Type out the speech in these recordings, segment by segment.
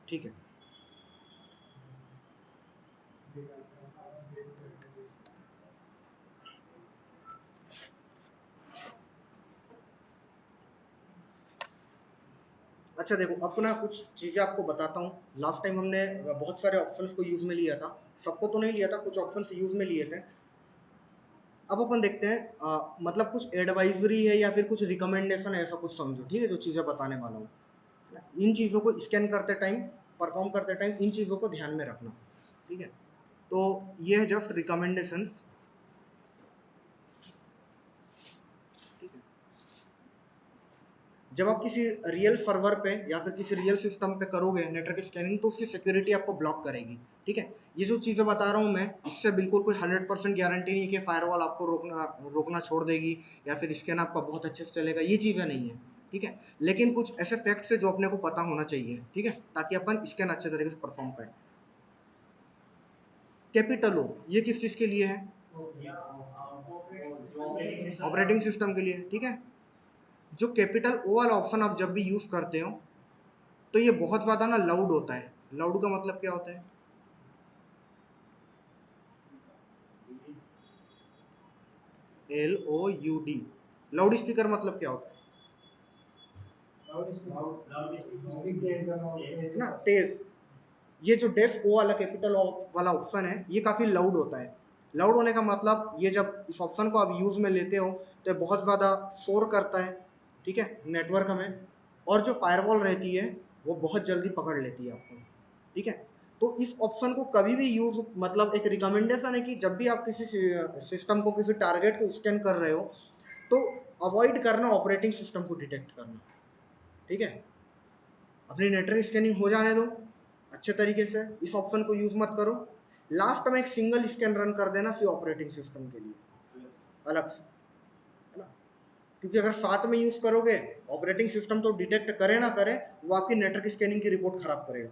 ठीक है। अच्छा देखो, अपना कुछ चीज़ें आपको बताता हूँ। लास्ट टाइम हमने बहुत सारे ऑप्शंस को यूज़ में लिया था, सबको तो नहीं लिया था, कुछ ऑप्शंस यूज़ में लिए थे। अब अपन देखते हैं मतलब कुछ एडवाइजरी है या फिर कुछ रिकमेंडेशन है, ऐसा कुछ समझो, ठीक है, जो चीज़ें बताने वाला हूँ। इन चीज़ों को स्कैन करते टाइम, परफॉर्म करते टाइम इन चीज़ों को ध्यान में रखना, ठीक है। तो ये है जस्ट रिकमेंडेशंस, ठीक है। जब आप किसी रियल सर्वर पे या फिर किसी रियल सिस्टम पे करोगे नेटवर्क स्कैनिंग, तो उसकी सिक्योरिटी आपको ब्लॉक करेगी, ठीक है। ये जो चीज़ें बता रहा हूँ मैं, इससे बिल्कुल कोई 100% गारंटी नहीं है कि फायरवॉल आपको रोकना छोड़ देगी या फिर स्कैन आपका बहुत अच्छे से चलेगा, ये चीज़ें नहीं है, ठीक है। लेकिन कुछ ऐसे फैक्ट्स है जो अपने को पता होना चाहिए, ठीक है, ताकि अपन स्कैन अच्छे तरीके से परफॉर्म करें। कैपिटल ओ, ये किस चीज़ के लिए है? ऑपरेटिंग सिस्टम के लिए, ठीक है। जो कैपिटल ओ वाला ऑप्शन आप जब भी यूज़ करते हो, तो ये बहुत ज़्यादा ना लाउड होता है। लाउड का मतलब क्या होता है? LOUD, लाउड स्पीकर मतलब क्या होता है? ना तेज। ये जो डेफ ओ वाला कैपिटल वाला ऑप्शन है, ये काफ़ी लाउड होता है। लाउड होने का मतलब, ये जब इस ऑप्शन को आप यूज़ में लेते हो तो ये बहुत ज़्यादा शोर करता है, ठीक है, नेटवर्क में। और जो फायरवॉल रहती है वो बहुत जल्दी पकड़ लेती है आपको, ठीक है। तो इस ऑप्शन को कभी भी यूज़, मतलब एक रिकमेंडेशन है कि जब भी आप किसी सिस्टम को, किसी टारगेट को स्कैन कर रहे हो, तो अवॉइड करना ऑपरेटिंग सिस्टम को डिटेक्ट करना, ठीक है। अपनी नेटवर्क स्कैनिंग हो जाने दो अच्छे तरीके से, इस ऑप्शन को यूज़ मत करो। लास्ट में एक सिंगल स्कैन रन कर देना सिर्फ ऑपरेटिंग सिस्टम के लिए अलग से, है ना। क्योंकि अगर साथ में यूज़ करोगे, ऑपरेटिंग सिस्टम तो डिटेक्ट करे ना करे, वो आपकी नेटवर्क स्कैनिंग की रिपोर्ट खराब करेगा।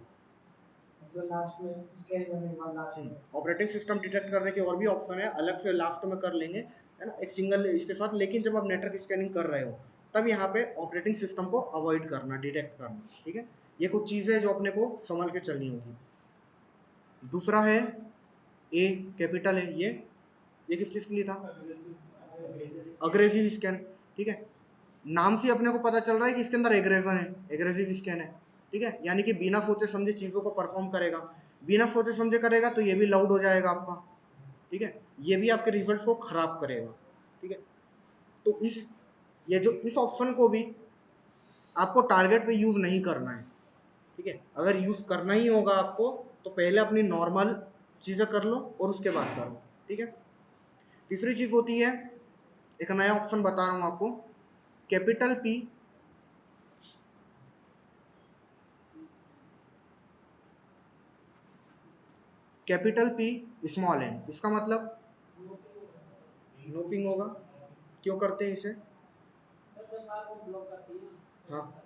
लास्ट में स्कैन करने के बाद लास्ट में ऑपरेटिंग सिस्टम डिटेक्ट करने के और भी ऑप्शन है, अलग से लास्ट में कर लेंगे, है ना, एक सिंगल इसके साथ। लेकिन जब आप नेटवर्क स्कैनिंग कर रहे हो, तब यहाँ पे ऑपरेटिंग सिस्टम को अवॉइड करना, डिटेक्ट करना, ठीक है। ये कुछ चीज़ें जो अपने को संभल के चलनी होगी। दूसरा है ए, कैपिटल है ये किस चीज़ के लिए था? अग्रेसिव स्कैन, ठीक है। नाम से अपने को पता चल रहा है कि इसके अंदर एग्रेशन है, एग्रेसिव स्कैन है, ठीक है। यानी कि बिना सोचे समझे चीज़ों को परफॉर्म करेगा, बिना सोचे समझे करेगा तो ये भी लाउड हो जाएगा आपका, ठीक है। ये भी आपके रिजल्ट्स को खराब करेगा, ठीक है। तो ये जो इस ऑप्शन को भी आपको टारगेट पे यूज़ नहीं करना है, ठीक है। अगर यूज़ करना ही होगा आपको, तो पहले अपनी नॉर्मल चीज़ें कर लो और उसके बाद करो, ठीक है। तीसरी चीज़ होती है, एक नया ऑप्शन बता रहा हूँ आपको, capital P, capital P, small N. इसका मतलब नो पिंग होगा। क्यों करते हैं इसे? हाँ,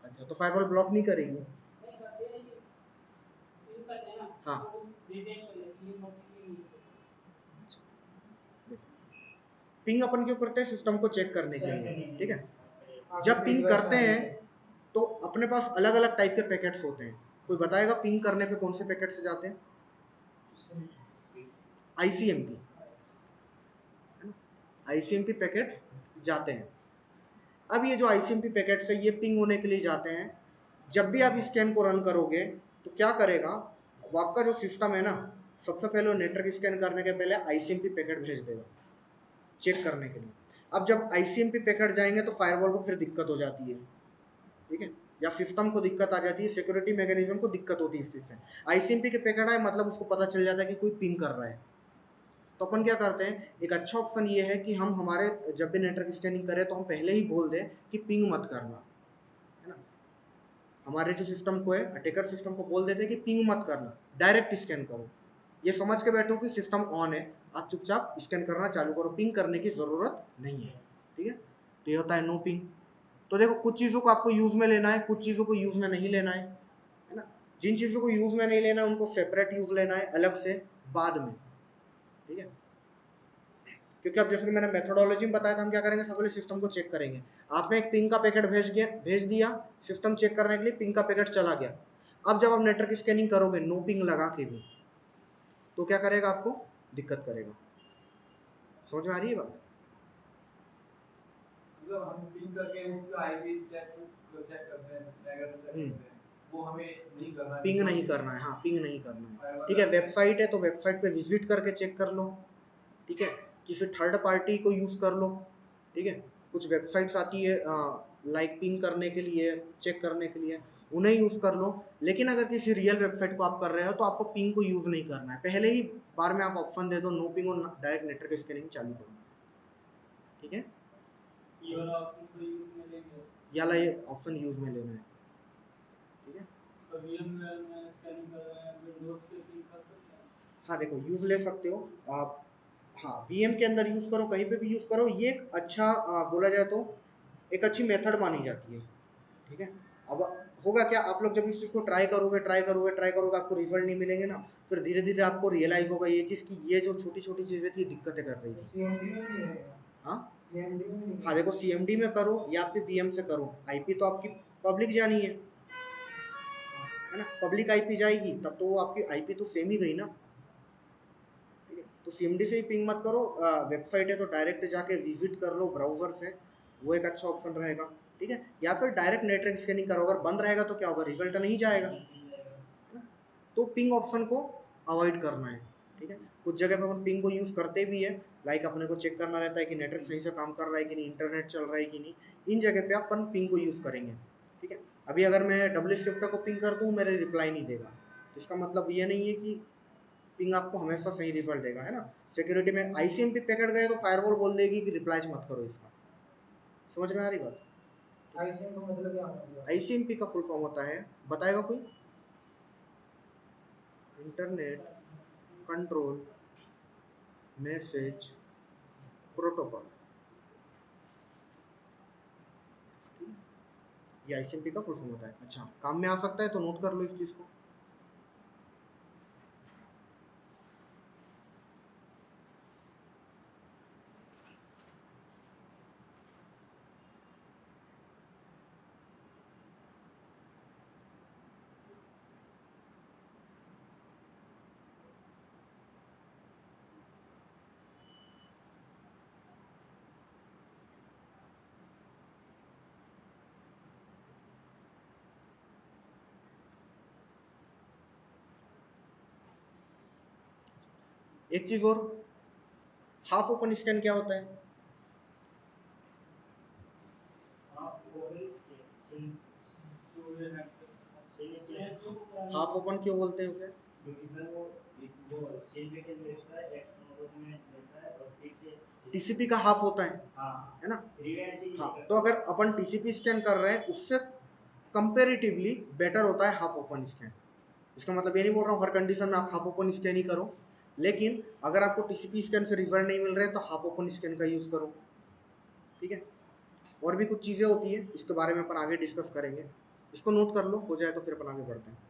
अच्छा, तो फायरवॉल ब्लॉक नहीं करेगी? हाँ, पिंग अपन क्यों करते हैं? सिस्टम को चेक करने के लिए, ठीक है। जब पिंग करते हैं तो अपने पास अलग अलग टाइप के पैकेट्स होते हैं। कोई बताएगा पिंग करने पे कौन से पैकेट से जाते हैं? ICMP, ICMP पैकेट्स जाते हैं। अब ये जो ICMP पैकेट्स है, ये पिंग होने के लिए जाते हैं। जब भी आप स्कैन को रन करोगे, तो क्या करेगा, वो आपका जो सिस्टम है ना, सबसे पहले नेटवर्क स्कैन करने के पहले ICMP पैकेट भेज देगा, चेक करने के लिए। अब जब आईसीएमपी पैकेट जाएंगे तो फायरवॉल को फिर दिक्कत हो जाती है, ठीक है, या सिस्टम को दिक्कत आ जाती है, सिक्योरिटी मैकेनिज्म को दिक्कत होती है इस चीज से। आईसीएमपी के पैकेट आए मतलब उसको पता चल जाता है कि कोई पिंग कर रहा है, तो अपन क्या करते हैं, एक अच्छा ऑप्शन ये है कि हम हमारे जब भी नेटवर्क स्कैनिंग करें तो हम पहले ही बोल दें कि पिंग मत करना, है ना। हमारे जो सिस्टम को है, अटैकर सिस्टम को बोल देते हैं कि पिंग मत करना, डायरेक्ट स्कैन करो। ये समझ के बैठो कि सिस्टम ऑन है, आप चुपचाप स्कैन करना चालू करो, पिंग करने की जरूरत नहीं है, ठीक है। तो ये होता है नो पिंग। तो देखो कुछ चीज़ों को आपको यूज में लेना है, कुछ चीज़ों को यूज में नहीं लेना है ना। जिन चीज़ों को यूज में नहीं लेना है उनको सेपरेट यूज लेना है अलग से बाद में, ठीक है। क्योंकि अब जैसे कि मैंने मेथोडोलॉजी में बताया था, हम क्या करेंगे, सबसे पहले सिस्टम को चेक करेंगे। आपने एक पिंग का पैकेट भेज दिया सिस्टम चेक करने के लिए, पिंग का पैकेट चला गया। अब जब आप नेटवर्क स्कैनिंग करोगे नो पिंग लगा के भी, तो क्या करेगा, आपको दिक्कत करेगा। समझ में आ रही है बात? मतलब हम पिंग करके उसका आईपी चेक करते हैं, टैगर चेक करते हैं, वो हमें नहीं करना है, पिंग नहीं करना है, हाँ पिंग नहीं करना है, ठीक है। वेबसाइट है तो वेबसाइट पे विजिट करके चेक कर लो, ठीक है। किसी थर्ड पार्टी को यूज कर लो, ठीक है। कुछ वेबसाइट्स आती है लाइक पिंग करने के लिए, चेक करने के लिए, उन्हें यूज कर लो। लेकिन अगर किसी रियल वेबसाइट को आप कर रहे हो तो आपको पिंग को यूज नहीं करना है, पहले ही बार में आप ऑप्शन दे दो नो पिंग और डायरेक्ट नेटवर्क स्कैनिंग चालू करो, ठीक है। ये वाला ऑप्शन तो यूज में लेंगे, ये ऑप्शन यूज में लेना है, ठीक है। सब वीएमवेयर में स्कैनिंग कर रहे हैं, विंडोज से पिंग कर सकते हैं। हाँ देखो यूज ले सकते हो आप, हाँ वीएम के अंदर यूज करो, कहीं पे भी यूज करो, ये एक अच्छा बोला जाए तो एक अच्छी मेथड मानी जाती है, ठीक है। अब होगा क्या, आप लोग जब इस चीज को ट्राई करोगे आपको रिजल्ट नहीं मिलेंगे ना, फिर धीरे धीरे आपको रियलाइज होगा ये चीज कि ये जो छोटी छोटी चीजें थी दिक्कतें कर रही थी। हाँ हाँ देखो सीएमडी में करो या फिर वीएम से करो, आईपी तो आपकी पब्लिक जानी है ना, पब्लिक आईपी जाएगी तब तो वो आपकी आईपी तो सेम ही गई ना, ठीक है। तो सीएमडी से ही पिंग मत करो, वेबसाइट है तो डायरेक्ट जाके विजिट कर लो ब्राउजर से, वो एक अच्छा ऑप्शन रहेगा, ठीक है। या फिर डायरेक्ट नेटवर्क स्कैनिंग करो, अगर बंद रहेगा तो क्या होगा, रिजल्ट नहीं जाएगा, है ना। तो पिंग ऑप्शन को अवॉइड करना है, ठीक है। कुछ जगह पे अपन पिंग को यूज करते भी है, लाइक अपने को चेक करना रहता है कि नेटवर्क सही से काम कर रहा है कि नहीं, इंटरनेट चल रहा है कि नहीं, इन जगह पे अपन पिंग को यूज करेंगे, ठीक है। अभी अगर मैं डब्ल्यू स्क्रिप्टर को पिंग कर दूं मेरे रिप्लाई नहीं देगा, तो इसका मतलब ये नहीं है कि पिंग आपको हमेशा सही रिजल्ट देगा, है ना। सिक्योरिटी में आईसीएमपी पैकेट गए तो फायरवॉल बोल देगी कि रिप्लाई मत करो इसका। समझ में आ रही बात? आईसीएमपी का मतलब क्या होता है? आईसीएमपी का फुल फॉर्म होता है, बताएगा कोई? इंटरनेट कंट्रोल मैसेज प्रोटोकॉल, ये आईसीएमपी का फुल फॉर्म होता है। अच्छा काम में आ सकता है तो नोट कर लो इस चीज को। एक चीज और, हाफ ओपन स्कैन क्या होता है? हाफ ओपन क्यों बोलते हैं उसे? टीसीपी का हाफ होता है ना। हाँ तो अगर अपन टीसीपी स्कैन कर रहे हैं उससे कंपेरेटिवली बेटर होता है हाफ ओपन स्कैन। इसका मतलब ये नहीं बोल रहा हूँ हर कंडीशन में आप हाफ ओपन स्कैन ही करो, लेकिन अगर आपको टीसीपी स्कैन से रिजल्ट नहीं मिल रहे हैं तो हाफ ओपन स्कैन का यूज करो, ठीक है। और भी कुछ चीजें होती है, इसके बारे में अपन आगे डिस्कस करेंगे, इसको नोट कर लो, हो जाए तो फिर अपन आगे बढ़ते हैं।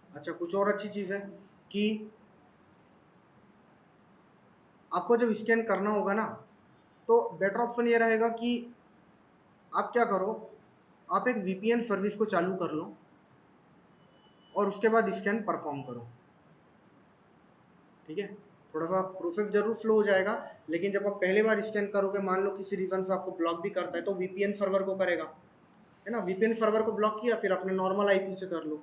अच्छा, कुछ और अच्छी चीज़ है कि आपको जब स्कैन करना होगा ना, तो बेटर ऑप्शन ये रहेगा कि आप क्या करो, आप एक वीपीएन सर्विस को चालू कर लो और उसके बाद स्कैन परफॉर्म करो। ठीक है, थोड़ा सा प्रोसेस जरूर स्लो हो जाएगा, लेकिन जब आप पहली बार स्कैन करोगे, मान लो किसी रीजन से आपको ब्लॉक भी करता है, तो वीपीएन सर्वर को करेगा, है ना। वीपीएन सर्वर को ब्लॉक किया, फिर अपने नॉर्मल आईपी से कर लो।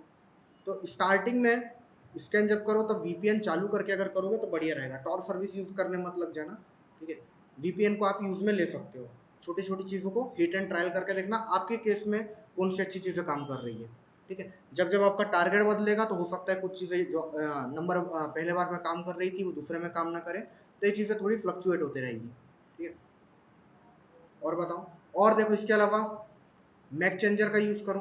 तो स्टार्टिंग में स्कैन जब करो तो वीपीएन चालू करके अगर करोगे तो बढ़िया रहेगा, टॉर सर्विस यूज करने मत लग जाना। ठीक है, वीपीएन को आप यूज में ले सकते हो, छोटी छोटी चीज़ों को हिट एंड ट्रायल करके देखना आपके केस में कौन सी अच्छी चीज़ें काम कर रही है। ठीक है, जब जब आपका टारगेट बदलेगा तो हो सकता है कुछ चीज़ें जो नंबर पहले बार में काम कर रही थी वो दूसरे में काम ना करे, तो ये चीज़ें थोड़ी फ्लक्चुएट होती रहेगी। ठीक है, और बताओ, और देखो इसके अलावा मैक चेंजर का यूज़ करो।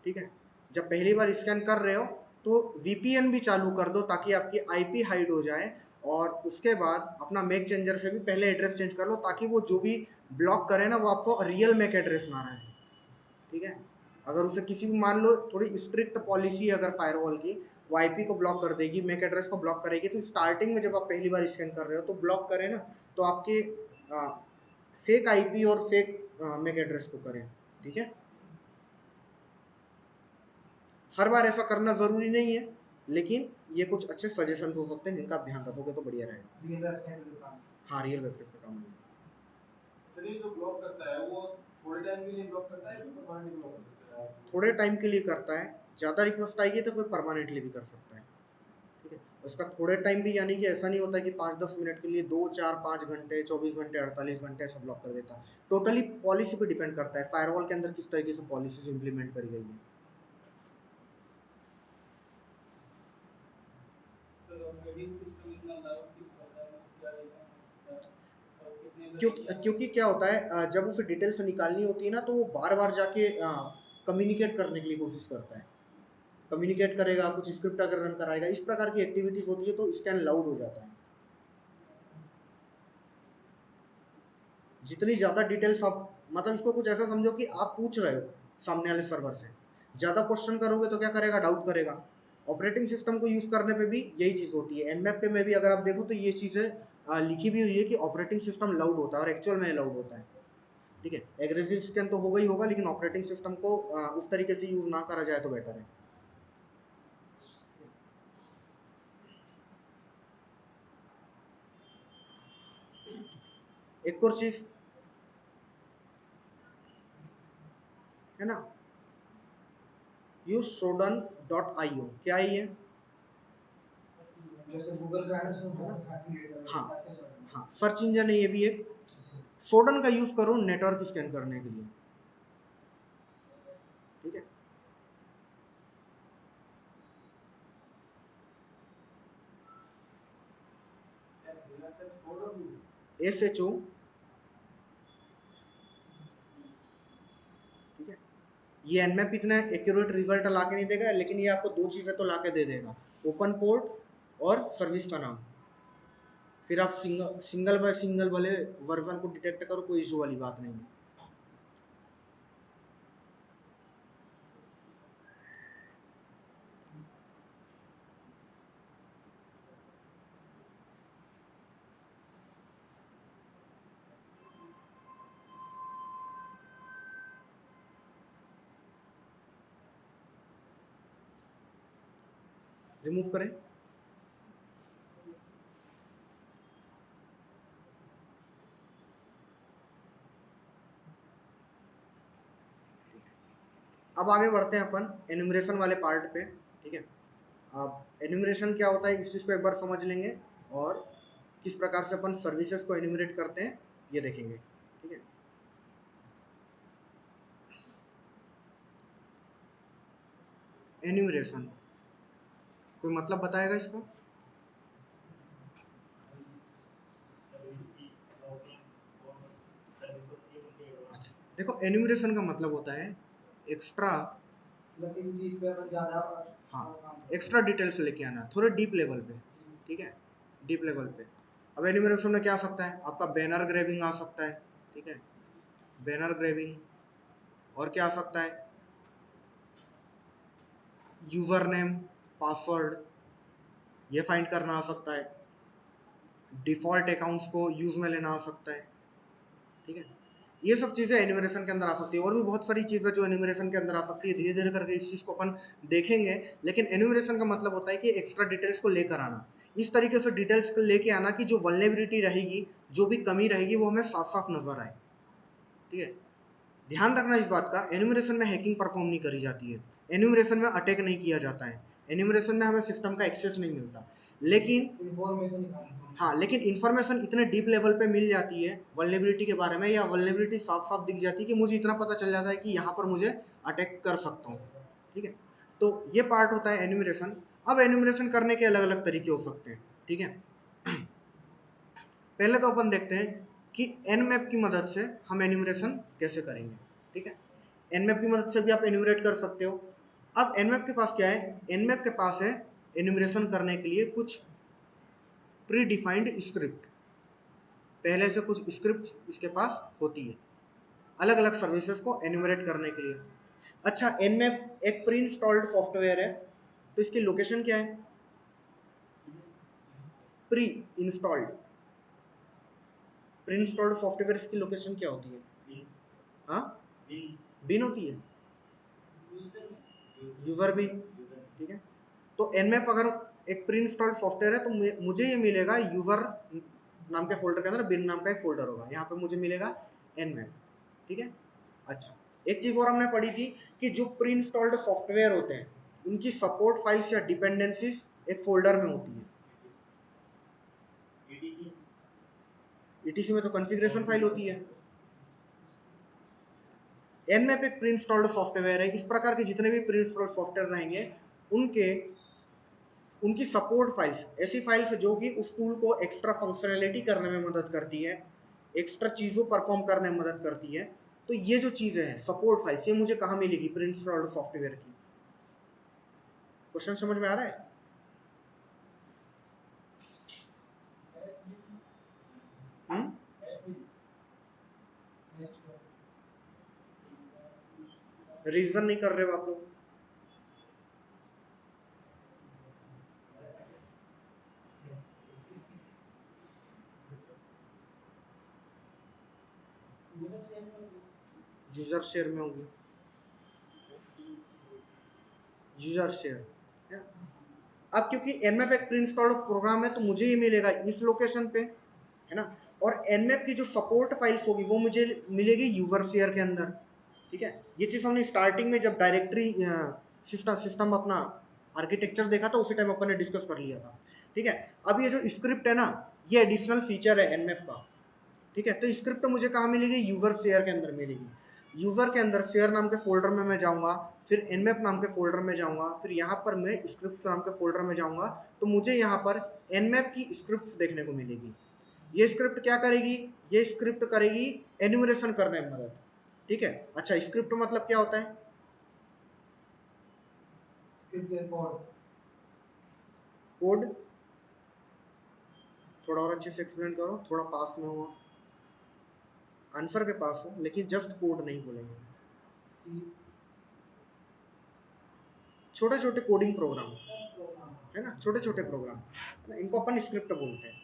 ठीक है, जब पहली बार स्कैन कर रहे हो तो वीपीएन भी चालू कर दो ताकि आपकी आईपी हाइड हो जाए, और उसके बाद अपना मैक चेंजर से भी पहले एड्रेस चेंज कर लो ताकि वो जो भी ब्लॉक करे ना वो आपको रियल मैक एड्रेस ना रहे। ठीक है, अगर उसे किसी भी, मान लो थोड़ी स्ट्रिक्ट पॉलिसी है अगर फायरवॉल की, वो आईपी को ब्लॉक कर देगी, मैक एड्रेस को ब्लॉक करेगी, तो स्टार्टिंग में जब आप पहली बार स्कैन कर रहे हो तो ब्लॉक करे ना, तो आपके फेक आईपी और फेक मैक एड्रेस को करें। ठीक है, हर बार ऐसा करना जरूरी नहीं है, लेकिन ये कुछ अच्छे सजेशन हो सकते हैं जिनका आप ध्यान रखोगे तो बढ़िया रहेगा। रियल वेबसाइट पे काम। हाँ, रियल वेबसाइट पे काम आएगा। सर ये जो ब्लॉक करता है वो थोड़े टाइम के लिए ब्लॉक करता है कि परमानेंटली ब्लॉक कर देता है? थोड़े टाइम के लिए करता है, ज़्यादा रिक्वेस्ट आएगी तो फिर परमानेंटली भी कर सकता है। ठीक है, उसका थोड़े टाइम भी यानी कि ऐसा नहीं होता कि 5-10 मिनट के लिए 2-4-5 घंटे 24 घंटे 48 घंटे ऐसा ब्लॉक कर देता। टोटली पॉलिसी पे डिपेंड करता है फायरवॉल के अंदर किस तरीके से पॉलिसीज इंप्लीमेंट करी गई है। सर ऑपरेटिंग सिस्टम इतना लाउड क्यों करता है, मतलब क्या रीजन हो सकता है और कितने क्योंकि वेरिएंट क्योंकि क्या होता है, जब उसे डिटेल्स निकालनी होती है ना, तो वो बार बार जाके कम्युनिकेट करने के लिए कोशिश करता है, कम्युनिकेट करेगा, कुछ स्क्रिप्ट अगर रन कराएगा, इस प्रकार की एक्टिविटीज होती है तो स्कैन लाउड हो जाता है। जितनी ज़्यादा डिटेल्स आप, मतलब इसको कुछ ऐसा समझो कि आप पूछ रहे हो सामने वाले सर्वर से, ज़्यादा क्वेश्चन करोगे तो क्या करेगा, डाउट करेगा। ऑपरेटिंग सिस्टम को यूज़ करने पे भी यही चीज़ होती है। एनमैप पे में भी अगर आप देखो तो ये चीज़ें लिखी भी हुई है कि ऑपरेटिंग सिस्टम लाउड होता है, और एक्चुअल में लाउड होता है। ठीक है, एग्रेसिव स्कैन तो होगा ही होगा, लेकिन ऑपरेटिंग सिस्टम को उस तरीके से यूज़ ना करा जाए तो बेटर है। एक और चीज़ है ना, यूज shodan.io, क्या है ये? जैसे गूगल का है ना, है ना, उसमें हैकिंग डेटा हाँ, एक्सेस हो हाँ सर्च इंजन है ये भी एक। सोडन का यूज करो नेटवर्क स्कैन करने के लिए। ठीक है, जाता है। SHO। ठीक है, ये एनमैप इतना एक्यूरेट रिजल्ट ला के नहीं देगा, लेकिन ये आपको दो चीजें तो ला के दे देगा, ओपन पोर्ट और सर्विस का नाम। फिर आप सिंगल सिंगल बाय सिंगल वाले वर्जन को डिटेक्ट करो, कोई इशू वाली बात नहीं है। रिमूव करें। अब आगे बढ़ते हैं अपन एन्यूमरेशन वाले पार्ट पे। ठीक है, अब एन्यूमरेशन क्या होता है इस चीज़ को एक बार समझ लेंगे, और किस प्रकार से अपन सर्विसेज को एन्यूमरेट करते हैं ये देखेंगे। ठीक है, एन्यूमरेशन कोई मतलब बताएगा इसका? अच्छा, देखो एन्यूमरेशन का मतलब होता है एक्स्ट्रा, मतलब किसी चीज पे अपन ज्यादा हाँ, काम करते एक्स्ट्रा डिटेल्स लेके आना थोड़े डीप लेवल पे। ठीक है, डीप लेवल पे। अब एन्यूमरेशन में क्या आ सकता है, आपका बैनर ग्रेबिंग आ सकता है। ठीक है, बैनर ग्रेबिंग, और क्या आ सकता है, यूजर नेम, पासवर्ड ये फाइंड करना आ सकता है, डिफॉल्ट अकाउंट्स को यूज में लेना आ सकता है, ठीक है। ये सब चीज़ें एन्यूमरेशन के अंदर आ सकती है, और भी बहुत सारी चीज़ें जो एन्यूमरेशन के अंदर आ सकती है, धीरे धीरे करके इस चीज़ को अपन देखेंगे। लेकिन एन्यूमरेशन का मतलब होता है कि एक्स्ट्रा डिटेल्स को लेकर आना, इस तरीके से डिटेल्स को लेके आना कि जो वल्नरेबिलिटी रहेगी, जो भी कमी रहेगी, वो हमें साफ साफ नजर आए, ठीक है। ध्यान रखना इस बात का, एन्यूमरेशन में हैकिंग परफॉर्म नहीं करी जाती है, एन्यूमरेशन में अटैक नहीं किया जाता है, एन्यूमरेशन में हमें सिस्टम का एक्सेस नहीं मिलता। लेकिन इन्फॉर्मेशन हाँ, लेकिन इन्फॉर्मेशन इतने डीप लेवल पे मिल जाती है वल्नरेबिलिटी के बारे में, या वल्नरेबिलिटी साफ साफ दिख जाती है कि मुझे इतना पता चल जाता है कि यहाँ पर मुझे अटैक कर सकता हूँ, ठीक है। तो ये पार्ट होता है एन्यूमरेशन। अब एन्यूमरेशन करने के अलग अलग तरीके हो सकते हैं, ठीक है। पहले तो अपन देखते हैं कि nmap की मदद से हम एन्यूमरेशन कैसे करेंगे, ठीक है। nmap की मदद से भी आप एन्यूमरेट कर सकते हो। अब nmap के पास क्या है, nmap के पास है एन्यूमरेशन करने के लिए कुछ प्री डिफाइंड स्क्रिप्ट, पहले से कुछ स्क्रिप्ट इसके पास होती है अलग अलग सर्विसेज को एन्यूमरेट करने के लिए। अच्छा, nmap एक प्री इंस्टॉल्ड सॉफ्टवेयर है, तो इसकी लोकेशन क्या है, pre installed, pre installed software इसकी लोकेशन क्या होती है, हाँ, बिन होती है, यूजर बिन, ठीक है। तो nmap अगर एक प्री इंस्टॉल्ड सॉफ्टवेयर है, तो मुझे ये मिलेगा यूजर नाम के फोल्डर के अंदर बिन नाम का एक फोल्डर होगा, यहाँ पे मुझे मिलेगा nmap, ठीक है। अच्छा, एक चीज और हमने पढ़ी थी कि जो प्री इंस्टॉल्ड सॉफ्टवेयर होते हैं उनकी सपोर्ट फाइल्स या डिपेंडेंसीज एक फोल्डर में होती है। ईटीसी में तो कॉन्फ़िगरेशन फाइल होती है। nmap एक प्री इंस्टॉल्ड सॉफ्टवेयर है। इस प्रकार के जितने भी प्री इंस्टॉल्ड सॉफ्टवेयर रहेंगे उनके उनकी सपोर्ट फाइल्स, ऐसी फाइल्स जो कि उस टूल को एक्स्ट्रा फंक्शनैलिटी करने में मदद करती है, एक्स्ट्रा चीज़ों परफॉर्म करने में मदद करती है। तो ये जो चीज़ें हैं सपोर्ट फाइल्स, ये मुझे कहाँ मिलेगी, प्री इंस्टॉल्ड सॉफ्टवेयर की। क्वेश्चन समझ में आ रहा है? रीजन नहीं कर रहे हो आप लोग? यूजर शेयर में होगी, यूजर शेयर है। अब क्योंकि nmap एक प्री इंस्टॉल्ड प्रोग्राम है, तो मुझे ये मिलेगा इस लोकेशन पे, है ना। और nmap की जो सपोर्ट फाइल्स होगी वो मुझे मिलेगी यूजर शेयर के अंदर, ठीक है। ये चीज हमने स्टार्टिंग में जब डायरेक्टरी सिस्टम अपना आर्किटेक्चर देखा था उसी टाइम अपन ने डिस्कस कर लिया था, ठीक है। अब ये जो स्क्रिप्ट है ना, ये एडिशनल फीचर है nmap का, ठीक है। तो स्क्रिप्ट मुझे कहाँ मिलेगी, यूजर शेयर के अंदर मिलेगी। यूजर के अंदर शेयर नाम के फोल्डर में मैं जाऊंगा, फिर nmap नाम के फोल्डर में जाऊंगा, फिर यहाँ पर मैं स्क्रिप्ट नाम के फोल्डर में जाऊंगा, तो मुझे यहाँ पर nmap की स्क्रिप्ट देखने को मिलेगी। ये स्क्रिप्ट क्या करेगी, ये स्क्रिप्ट करेगी एन्यूमरेशन करने में मदद, ठीक है। अच्छा, स्क्रिप्ट मतलब क्या होता है, कोड, थोड़ा और अच्छे से एक्सप्लेन करो, थोड़ा पास में हो, आंसर के पास हो, लेकिन जस्ट कोड नहीं बोलेंगे। छोटे छोटे कोडिंग प्रोग्राम है ना, छोटे छोटे प्रोग्राम, इनको अपन स्क्रिप्ट बोलते हैं।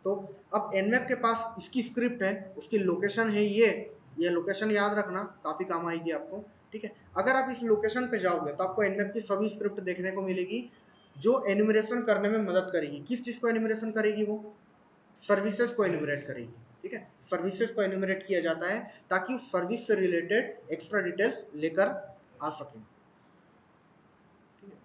तो अब nmap के पास इसकी स्क्रिप्ट है, उसकी लोकेशन है ये लोकेशन याद रखना, काफ़ी काम आएगी आपको, ठीक है। अगर आप इस लोकेशन पे जाओगे तो आपको nmap की सभी स्क्रिप्ट देखने को मिलेगी जो एन्यूमरेशन करने में मदद करेगी। किस चीज़ को एन्यूमरेशन करेगी, वो सर्विसेज को एन्यूमरेट करेगी, ठीक है। सर्विसेज को एन्यूमरेट किया जाता है ताकि उस सर्विस से रिलेटेड एक्स्ट्रा डिटेल्स लेकर आ सकें, ठीक है।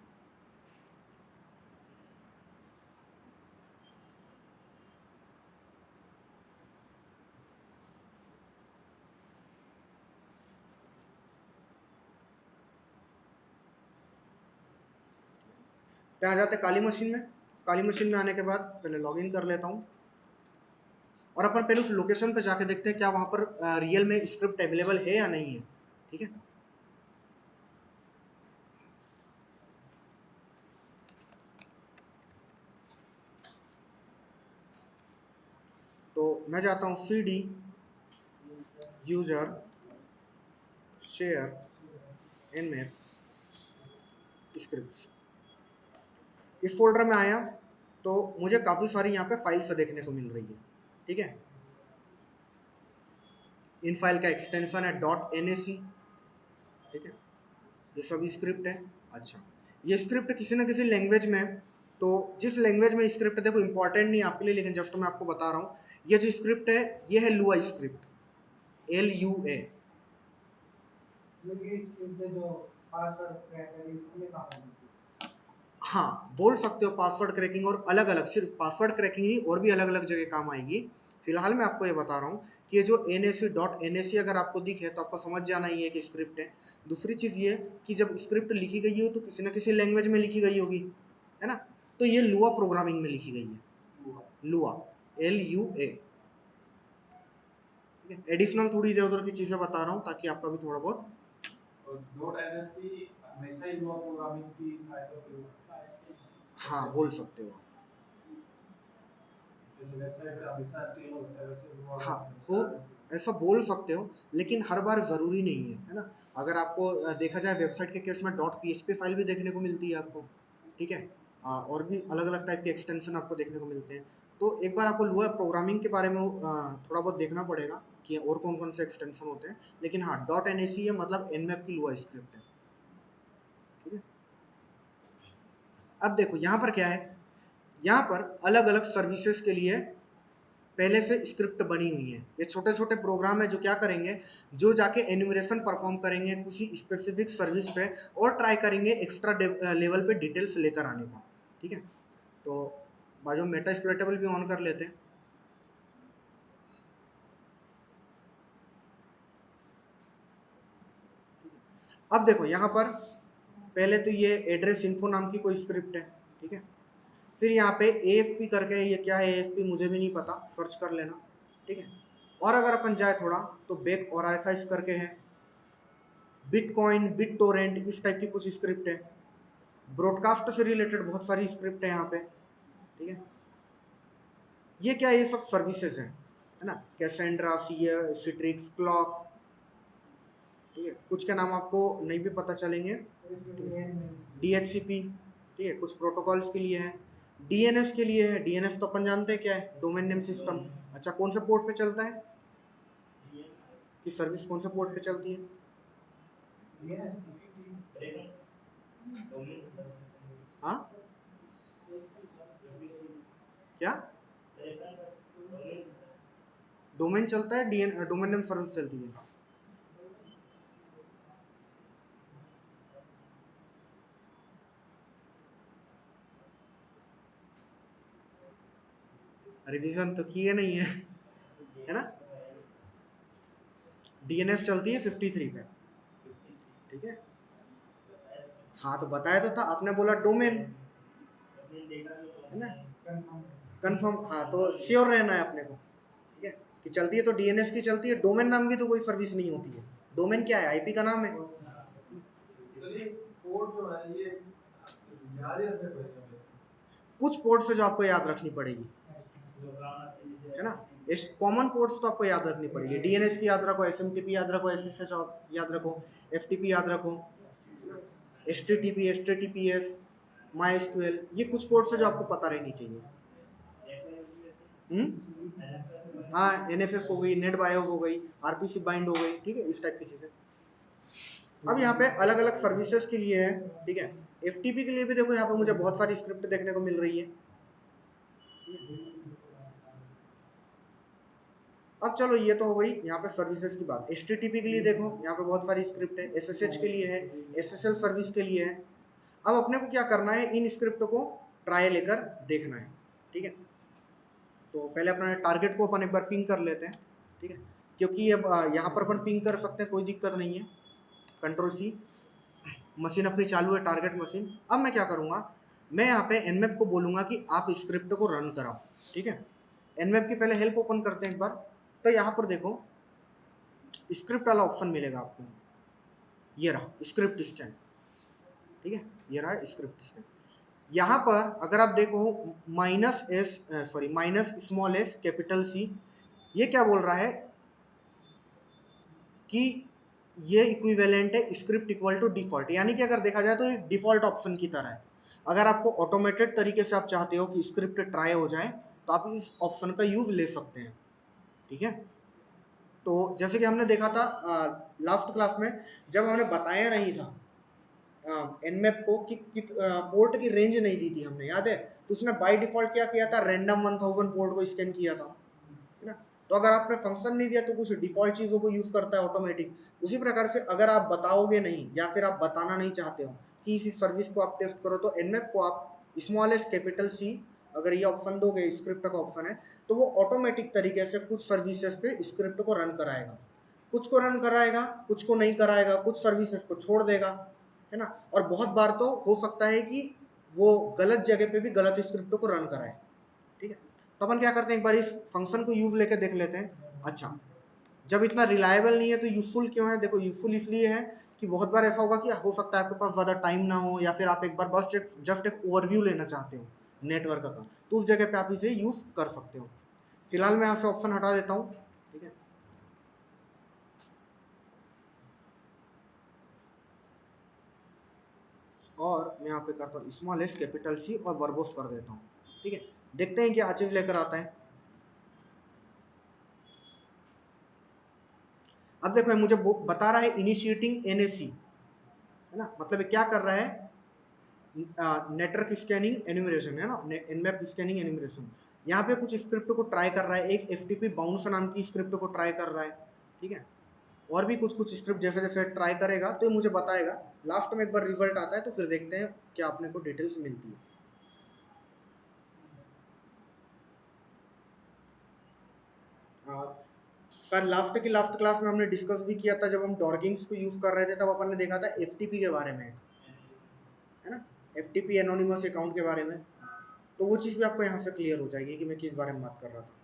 क्या आ जाते हैं काली मशीन में, काली मशीन में आने के बाद पहले लॉगिन कर लेता हूँ, और अपन पहले उस लोकेशन पे जाके देखते हैं क्या वहाँ पर रियल में स्क्रिप्ट अवेलेबल है या नहीं है, ठीक है। तो मैं जाता हूँ cd user share nmap, scripts. इस फोल्डर में आया तो मुझे काफ़ी सारी यहाँ पे फाइल्स देखने को मिल रही है, ठीक है। इन फाइल का एक्सटेंशन है .nac, ठीक है, ये सभी स्क्रिप्ट है। अच्छा, ये स्क्रिप्ट किसी ना किसी लैंग्वेज में है, तो जिस लैंग्वेज में स्क्रिप्ट है, देखो इंपॉर्टेंट नहीं आपके लिए, लेकिन जस्ट मैं आपको बता रहा हूँ, ये जो स्क्रिप्ट है ये है लुआ स्क्रिप्ट, LUA। हाँ, बोल सकते हो पासवर्ड क्रैकिंग, और अलग अलग, सिर्फ पासवर्ड क्रैकिंग ही, और भी अलग अलग जगह काम आएगी। फिलहाल मैं आपको ये बता रहा हूँ कि ये जो NAC अगर आपको दिखे तो आपको समझ जाना ही है कि स्क्रिप्ट है। दूसरी चीज़ ये कि जब स्क्रिप्ट लिखी गई हो तो किसी न किसी लैंग्वेज में लिखी गई होगी, है ना। तो ये लुआ प्रोग्रामिंग में लिखी गई है, लुआ, LUA। एडिशनल थोड़ी इधर उधर की चीज़ें बता रहा हूँ ताकि आपका भी थोड़ा बहुत। हमेशा ही लुआ प्रोग्रामिंग की फायदा हो। हाँ, बोल सकते हो। हाँ, वो ऐसा बोल सकते हो, लेकिन हर बार ज़रूरी नहीं है ना। अगर आपको देखा जाए वेबसाइट के केस में .php फाइल भी देखने को मिलती है आपको, ठीक है। और भी अलग अलग टाइप के एक्सटेंशन आपको देखने को मिलते हैं। तो एक बार आपको लुआ प्रोग्रामिंग के बारे में थोड़ा बहुत देखना पड़ेगा कि और कौन कौन से एक्सटेंशन होते हैं। लेकिन हाँ, .nac है, मतलब nmap की लुआ स्क्रिप्ट है, ठीक है। अब देखो यहाँ पर क्या है, यहाँ पर अलग अलग सर्विसेज के लिए पहले से स्क्रिप्ट बनी हुई है। ये छोटे छोटे प्रोग्राम है जो क्या करेंगे, जो जाके एन्यूमरेशन परफॉर्म करेंगे किसी स्पेसिफिक सर्विस पे, और ट्राई करेंगे एक्स्ट्रा लेवल पे डिटेल्स लेकर आने का, ठीक है। तो बाजू मेटा एक्सप्लॉइटेबल भी ऑन कर लेते हैं। अब देखो यहाँ पर पहले तो ये एड्रेस इन्फो नाम की कोई स्क्रिप्ट है, ठीक है। फिर यहाँ पे AFP करके, ये क्या है AFP मुझे भी नहीं पता, सर्च कर लेना, ठीक है। और अगर अपन जाए थोड़ा तो बेक और आईफाइस करके है, बिटकॉइन, बिट टोरेंट, इस टाइप की कुछ स्क्रिप्ट है। ब्रॉडकास्ट से रिलेटेड बहुत सारी स्क्रिप्ट है यहाँ पे, ठीक है। ये क्या है, ये सब सर्विसेज है ना, कैसेंड्रा, सिट्रिक्स, क्लॉक, ठीक है। कुछ के नाम आपको नहीं भी पता चलेंगे। DHCP, ठीक है, कुछ प्रोटोकॉल्स के लिए है। DNS के लिए है, DNS तो अपन जानते हैं क्या है, डोमेन नेम सिस्टम। अच्छा, कौन से पोर्ट पे चलता है, कि सर्विस कौन से पोर्ट पे चलती है। हाँ, क्या डोमेन चलता है, डोमेन नेम सर्विस चलती है। रिवीजन तो किए नहीं है ना। DNS चलती है 53 पे, ठीक है। हाँ, तो बताया तो था, आपने बोला डोमेन, है ना, कंफर्म। हाँ, तो श्योर रहना है अपने को, ठीक है, कि चलती है तो DNS की चलती है, डोमेन नाम की तो कोई सर्विस नहीं होती है। डोमेन क्या है, IP का नाम है। कोड जो है ये याद रखने पड़ेगा, कुछ पोर्ट्स है जो आपको याद रखनी पड़ेगी, है ना। कॉमन पोर्ट्स तो आपको याद रखनी पड़ेगी, DNS की याद रखो, SMTP याद रखो, SSH याद रखो, FTP याद रखो, HTTP, HTTPS, MySQL, ये कुछ पोर्ट्स है जो आपको पता रहनी चाहिए। हाँ, NFS हो गई, नेट बायोस हो गई, RPC बाइंड हो गई, ठीक है, इस टाइप की चीजें। अब यहाँ पे अलग अलग सर्विसेज के लिए है, ठीक है। FTP के लिए भी देखो यहाँ पे मुझे बहुत सारी स्क्रिप्ट देखने को मिल रही है। अब चलो, ये तो हो गई यहाँ पे सर्विसेज की बात। HTTP के लिए देखो यहाँ पे बहुत सारी स्क्रिप्ट है, SSH के लिए है, SSL सर्विस के लिए है। अब अपने को क्या करना है, इन स्क्रिप्ट को ट्राई लेकर देखना है, ठीक है। तो पहले अपना टारगेट को अपन एक बार पिंग कर लेते हैं, ठीक है, क्योंकि अब यहाँ पर अपन पिंग कर सकते हैं, कोई दिक्कत नहीं है। Ctrl+C, मशीन अपनी चालू है, टारगेट मशीन। अब मैं क्या करूँगा, मैं यहाँ पे Nmap को बोलूँगा कि आप स्क्रिप्ट को रन कराओ, ठीक है। Nmap की पहले हेल्प ओपन करते हैं एक बार। तो यहाँ पर देखो स्क्रिप्ट वाला ऑप्शन मिलेगा आपको, ये रहा स्क्रिप्ट स्कैन, ठीक है, ये रहा स्क्रिप्ट स्कैन। यहाँ पर अगर आप देखो -S कैपिटल C, ये क्या बोल रहा है कि ये इक्विवेलेंट है स्क्रिप्ट इक्वल टू डिफॉल्ट, यानी कि अगर देखा जाए तो ये डिफॉल्ट ऑप्शन की तरह है। अगर आपको ऑटोमेटेड तरीके से आप चाहते हो कि स्क्रिप्ट ट्राई हो जाए तो आप इस ऑप्शन का यूज ले सकते हैं। ठीक है, तो जैसे कि हमने देखा था लास्ट क्लास में, जब हमने बताया नहीं था एनमैप को कि पोर्ट की रेंज नहीं दी थी हमने, याद है? तो उसने बाय डिफॉल्ट क्या किया था, रैंडम 1000 पोर्ट को स्कैन किया था, है ना? तो अगर आपने फंक्शन नहीं दिया तो कुछ डिफॉल्ट चीजों को यूज करता है ऑटोमेटिक। उसी प्रकार से अगर आप बताओगे नहीं या फिर आप बताना नहीं चाहते हो कि इस सर्विस को आप टेस्ट करो, तो एनमैप को आप स्मॉल एस कैपिटल सी अगर ये ऑप्शन दोगे, स्क्रिप्ट का ऑप्शन है, तो वो ऑटोमेटिक तरीके से कुछ सर्विसेज पे स्क्रिप्ट को रन कराएगा। कुछ को रन कराएगा, कुछ को नहीं कराएगा, कुछ सर्विसेज को छोड़ देगा, है ना? और बहुत बार तो हो सकता है कि वो गलत जगह पे भी गलत स्क्रिप्ट को रन कराए। ठीक है, तो अपन क्या करते हैं, एक बार इस फंक्शन को यूज लेके देख लेते हैं। अच्छा, जब इतना रिलायबल नहीं है तो यूजफुल क्यों है? देखो यूजफुल इसलिए है कि बहुत बार ऐसा होगा कि हो सकता है आपके पास ज़्यादा टाइम ना हो, या फिर आप एक बार बस जस्ट एक ओवरव्यू लेना चाहते हो नेटवर्क का, तो उस जगह पे आप इसे यूज कर सकते हो। फिलहाल मैं यहाँ से ऑप्शन हटा देता हूँ। ठीक है, और मैं यहाँ पे करता हूँ स्मॉल एस कैपिटल सी और वर्बोस कर देता हूँ। ठीक है, देखते हैं क्या चीज लेकर आता है। अब देखो मुझे बता रहा है इनिशिएटिंग एनएसी, है ना? मतलब ये क्या कर रहा है, नेटवर्क स्कैनिंग एन्यूमरेशन, है ना, एनमैप स्कैनिंग एन्यूमरेशन। यहाँ पे कुछ स्क्रिप्ट को ट्राई कर रहा है, एक एफटीपी बाउंस नाम की स्क्रिप्ट को ट्राई कर रहा है। ठीक है, और भी कुछ कुछ स्क्रिप्ट जैसे जैसे ट्राई करेगा तो ये मुझे बताएगा। लास्ट में एक बार रिजल्ट आता है तो फिर देखते हैं क्या अपने को डिटेल्स मिलती है। सर लास्ट की लास्ट क्लास में हमने डिस्कस भी किया था, जब हम डॉर्गिंग्स को यूज कर रहे थे तब अपन ने देखा था एफटीपी के बारे में, है ना, एफटीपी एनोनिमस अकाउंट के बारे में। तो वो चीज़ भी आपको यहाँ से क्लियर हो जाएगी कि मैं किस बारे में बात कर रहा था।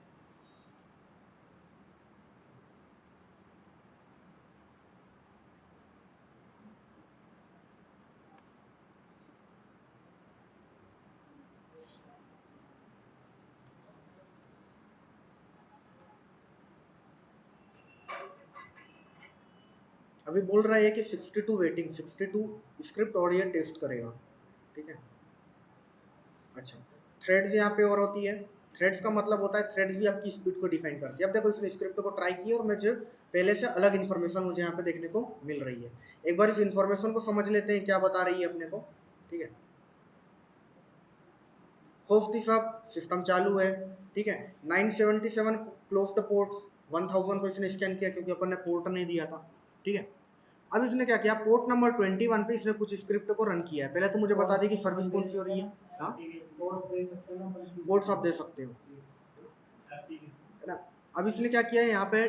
अभी बोल रहा है कि 62 वेटिंग, 62 स्क्रिप्ट और ये टेस्ट करेगा। ठीक है, अच्छा, थ्रेड्स यहाँ पे और होती है। थ्रेड्स का मतलब होता है, थ्रेड्स भी आपकी स्पीड को डिफाइन करती है। अब देखो इसने स्क्रिप्ट को ट्राई किया और मुझे पहले से अलग इन्फॉर्मेशन मुझे यहाँ पे देखने को मिल रही है। एक बार इस इन्फॉर्मेशन को समझ लेते हैं क्या बता रही है अपने को। ठीक है, होस्ट सब सिस्टम चालू है। ठीक है, 977 क्लोज द पोर्ट्स, 1000 को इसने स्कैन किया क्योंकि अपन ने पोर्ट नहीं दिया था। ठीक है, अब इसने क्या किया, पोर्ट नंबर 21 पे इसने कुछ स्क्रिप्ट को रन किया है। पहले तो मुझे बता दी कि सर्विस कौन सी हो रही है। हाँ, पोर्ट्स आप दे सकते हो, है ना? अब इसने क्या किया है यहाँ पे,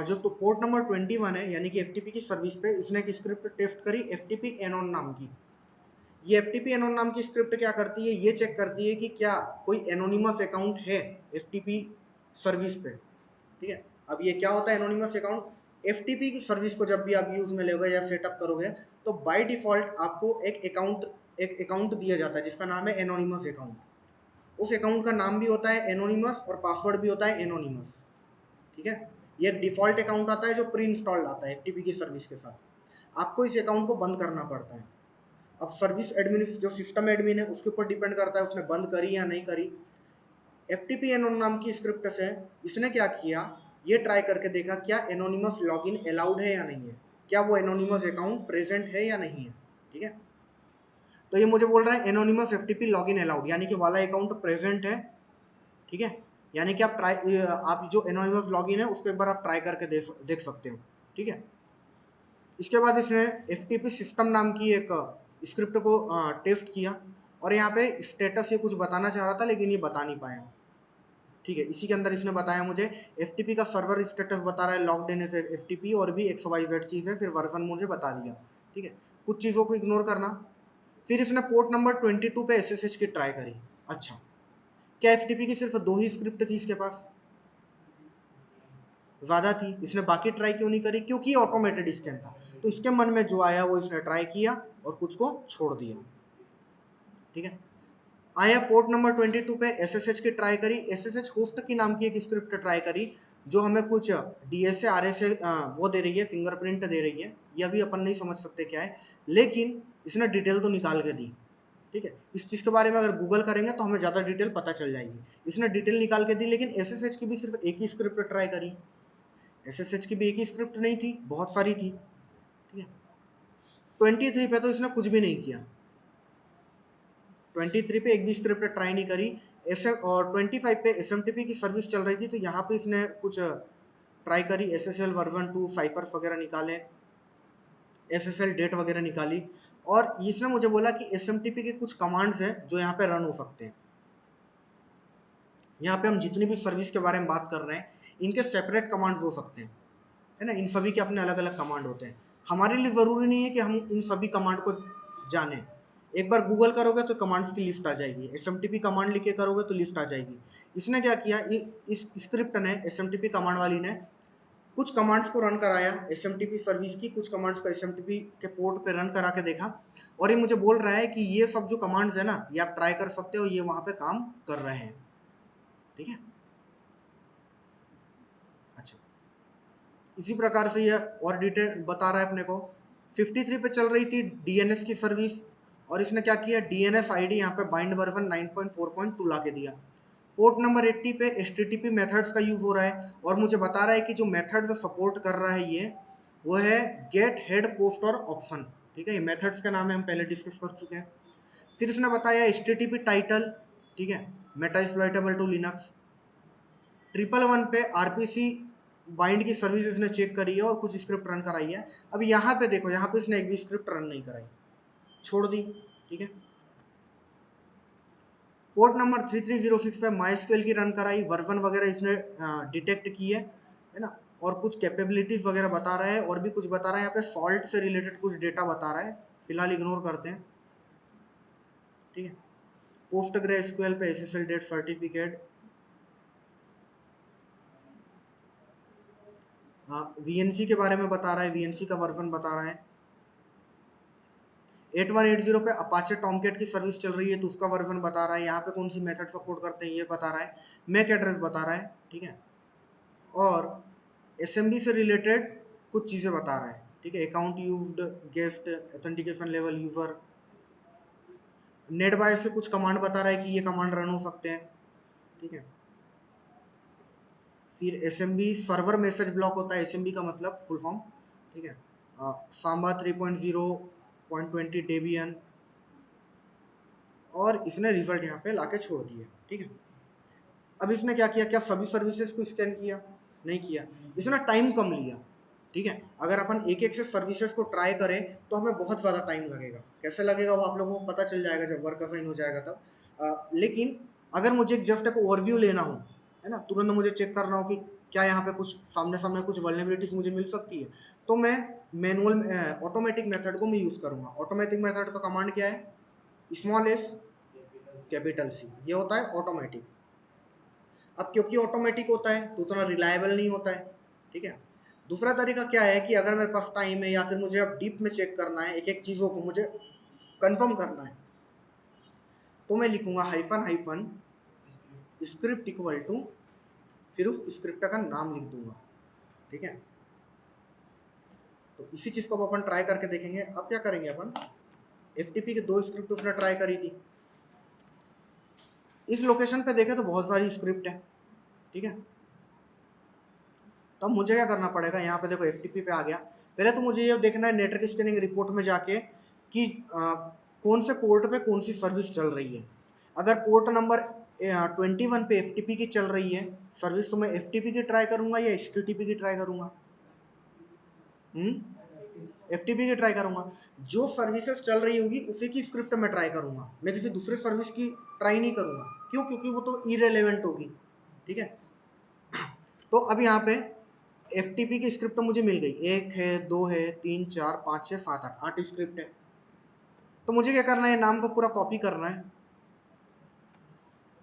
जो तो पोर्ट नंबर 21 है यानी कि एफटीपी की सर्विस पे इसने एक स्क्रिप्ट टेस्ट करी एफटीपी एनोन नाम की। ये एफटीपी एनोन नाम की स्क्रिप्ट क्या करती है, ये चेक करती है कि क्या कोई एनोनिमस अकाउंट है एफटीपी सर्विस पे। ठीक है, अब ये क्या होता है एनोनिमस अकाउंट? एफटीपी की सर्विस को जब भी आप यूज में लोगे या सेटअप करोगे तो बाय डिफॉल्ट आपको एक अकाउंट दिया जाता है जिसका नाम है एनोनिमस अकाउंट। उस अकाउंट का नाम भी होता है एनोनिमस और पासवर्ड भी होता है एनोनिमस। ठीक है, ये एक डिफॉल्ट अकाउंट आता है जो प्री इंस्टॉल्ड आता है एफटीपी की सर्विस के साथ। आपको इस अकाउंट को बंद करना पड़ता है। अब सर्विस एडमिन जो सिस्टम एडमिन है उसके ऊपर डिपेंड करता है उसने बंद करी या नहीं करी। एफटीपी एनोन नाम की स्क्रिप्ट से इसने क्या किया, ये ट्राई करके देखा क्या एनोनिमस लॉगिन अलाउड है या नहीं है, क्या वो एनोनिमस अकाउंट प्रेजेंट है या नहीं है। ठीक है, तो ये मुझे बोल रहा है एनोनिमस एफटीपी लॉगिन अलाउड, यानी कि वाला अकाउंट प्रेजेंट है। ठीक है, यानी कि आप जो एनोनिमस लॉगिन है उसको एक बार आप ट्राई करके देख सकते हो। ठीक है, इसके बाद इसने एफटीपी सिस्टम नाम की एक स्क्रिप्ट को टेस्ट किया, और यहाँ पे स्टेटस ये कुछ बताना चाह रहा था लेकिन ये बता नहीं पाया। ठीक है, इसी के अंदर इसने बताया मुझे एफटीपी का सर्वर स्टेटस बता रहा है लॉग्ड इन एज एफटीपी, और भी XYZ चीज़ है, फिर वर्जन मुझे बता दिया। ठीक है, कुछ चीज़ों को इग्नोर करना। फिर इसने पोर्ट नंबर 22 पे SSH की ट्राई करी। अच्छा, क्या एफटीपी की सिर्फ 2 ही स्क्रिप्ट थी इसके पास? ज़्यादा थी, इसने बाकी ट्राई क्यों नहीं करी? क्योंकि ऑटोमेटेड स्कैन था, तो इसके मन में जो आया वो इसने ट्राई किया और कुछ को छोड़ दिया। ठीक है, आया पोर्ट नंबर 22 पे SSH की ट्राई करी, SSH होस्ट की नाम की एक स्क्रिप्ट ट्राई करी जो हमें कुछ डीएसए आरएसए वो दे रही है, फिंगरप्रिंट दे रही है, ये अभी अपन नहीं समझ सकते क्या है, लेकिन इसने डिटेल तो निकाल के दी। ठीक है, इस चीज़ के बारे में अगर गूगल करेंगे तो हमें ज़्यादा डिटेल पता चल जाएगी। इसने डिटेल निकाल के दी, लेकिन एसएसएच की भी सिर्फ एक ही स्क्रिप्ट ट्राई करी। एसएसएच की भी एक ही स्क्रिप्ट नहीं थी, बहुत सारी थी। ठीक है, 23 पे तो इसने कुछ भी नहीं किया। 23 पे एक भी स्क्रिप्ट ट्राई नहीं करी। और 25 पे एसएमटीपी की सर्विस चल रही थी, तो यहाँ पे इसने कुछ ट्राई करी, एसएसएल वर्जन 2 साइफर्स वगैरह निकाले, एसएसएल डेट वगैरह निकाली, और इसने मुझे बोला कि एसएमटीपी के कुछ कमांड्स हैं जो यहाँ पे रन हो सकते हैं। यहाँ पे हम जितनी भी सर्विस के बारे में बात कर रहे हैं, इनके सेपरेट कमांड्स हो सकते हैं, है ना, इन सभी के अपने अलग अलग कमांड होते हैं। हमारे लिए ज़रूरी नहीं है कि हम इन सभी कमांड को जानें। एक बार गूगल करोगे तो कमांड्स की लिस्ट आ जाएगी, एसएमटीपी कमांड लिख के करोगे तो लिस्ट आ जाएगी। इसने क्या किया, इस स्क्रिप्ट ने, एसएमटीपी कमांड वाली ने कुछ कमांड्स को रन कराया, एसएमटीपी सर्विस की कुछ कमांड्स को एसएमटीपी के पोर्ट पे रन करा के देखा, और ये मुझे बोल रहा है कि ये सब जो कमांड्स है ना, ये आप ट्राई कर सकते हो, ये वहाँ पे काम कर रहे हैं। ठीक है, अच्छा, इसी प्रकार से ये और डिटेल बता रहा है अपने को। 53 पे चल रही थी डीएनएस की सर्विस, और इसने क्या किया, डीएनएस आईडी यहाँ पे बाइंड वर्जन 9.4.2 ला के दिया। पोर्ट नंबर 80 पे एचटीटीपी मेथड्स का यूज हो रहा है, और मुझे बता रहा है कि जो मेथड्स सपोर्ट कर रहा है ये, वो है गेट, हेड, पोस्ट और ऑप्शन। ठीक है, ये मेथड्स का नाम है, हम पहले डिस्कस कर चुके हैं। फिर इसने बताया एचटीटीपी टाइटल, ठीक है, मेटा एक्सप्लॉइटेबल टू लिनक्स। 111 पे आरपीसी बाइंड की सर्विस इसने चेक करी है और कुछ स्क्रिप्ट रन कराई है। अब यहाँ पे देखो, यहाँ पे इसने एक भी स्क्रिप्ट रन नहीं कराई, छोड़ दी। ठीक है, पोर्ट नंबर 3306 पे माइस्क्यूएल की रन कराई, वर्जन वगैरह इसने डिटेक्ट की है ना, और कुछ कैपेबिलिटीज वगैरह बता रहा है, और भी कुछ बता रहा है। यहाँ पे सॉल्ट से रिलेटेड कुछ डेटा बता रहा है, फिलहाल इग्नोर करते हैं। ठीक है, पोस्ट ग्रे एसक्यूएल पे एसएसएल डेट सर्टिफिकेट, वीएनसी के बारे में बता रहा है, वीएनसी का वर्जन बता रहा है। 8180 पे अपाचे टॉमकेट की सर्विस चल रही है, तो उसका वर्जन बता रहा है। यहाँ पे कौन सी मेथड सपोर्ट करते हैं ये बता रहा है, मैक एड्रेस बता रहा है। ठीक है, और एसएमबी से रिलेटेड कुछ चीज़ें बता रहा है। ठीक है, account used, guest, authentication level, user, net by से कुछ कमांड बता रहा है कि ये कमांड रन हो सकते हैं। ठीक है, फिर एसएमबी सर्वर मैसेज ब्लॉक होता है, एसएमबी का मतलब फुल फॉर्म। ठीक है, सांबा 3.0.20 डेबियन, और इसने रिजल्ट यहाँ पे लाके छोड़ दिए। ठीक है, अब इसने क्या किया, क्या सभी सर्विसेज को स्कैन किया? नहीं किया, इसने टाइम कम लिया। ठीक है, अगर अपन एक एक से सर्विसेज को ट्राई करें तो हमें बहुत ज़्यादा टाइम लगेगा। कैसे लगेगा वो आप लोगों को पता चल जाएगा जब वर्क असाइन हो जाएगा तब। लेकिन अगर मुझे जस्ट एक ओवरव्यू लेना हो, है ना, तुरंत मुझे चेक करना हो कि क्या यहाँ पे कुछ सामने सामने कुछ वल्नरेबिलिटीज मुझे मिल सकती है, तो मैं मैनुअल ऑटोमेटिक मेथड को मैं यूज़ करूँगा। ऑटोमेटिक मेथड का कमांड क्या है, स्मॉल एस कैपिटल सी, ये होता है ऑटोमेटिक। अब क्योंकि ऑटोमेटिक होता है तो उतना रिलायबल नहीं होता है। ठीक है, दूसरा तरीका क्या है कि अगर मेरे पास टाइम है, या फिर मुझे अब डीप में चेक करना है, एक एक चीज़ों को मुझे कंफर्म करना है, तो मैं लिखूंगा hyphen hyphen script equal to, फिर उस स्क्रिप्ट का नाम लिख दूंगा। ठीक है, तो इसी चीज़ को अब अपन ट्राई करके देखेंगे। अब क्या करेंगे अपन, एफटीपी के 2 स्क्रिप्ट उसने ट्राई करी थी। इस लोकेशन पे देखें तो बहुत सारी स्क्रिप्ट है। ठीक है, तो अब मुझे क्या करना पड़ेगा, यहाँ पे देखो एफटीपी पे आ गया। पहले तो मुझे ये देखना है नेटवर्क स्कैनिंग रिपोर्ट में जाके कि कौन से पोर्ट पे कौन सी सर्विस चल रही है। अगर पोर्ट नंबर 21 पे एफटीपी की चल रही है सर्विस, तो मैं एफटीपी की ट्राई करूंगा या एचटीटीपी की ट्राई करूंगा? एफटीपी की ट्राई करूंगा। जो सर्विसेज चल रही होगी उसी की स्क्रिप्ट में ट्राई करूंगा, मैं किसी दूसरे सर्विस की ट्राई नहीं करूंगा। क्यों? क्योंकि वो तो इरेलेवेंट होगी। ठीक है, तो अब यहाँ पे एफटीपी की स्क्रिप्ट मुझे मिल गई, 1 है, 2 है, 3, 4, 5, 6, 7, 8, 8 स्क्रिप्ट है। तो मुझे क्या करना है, नाम को पूरा कॉपी करना है,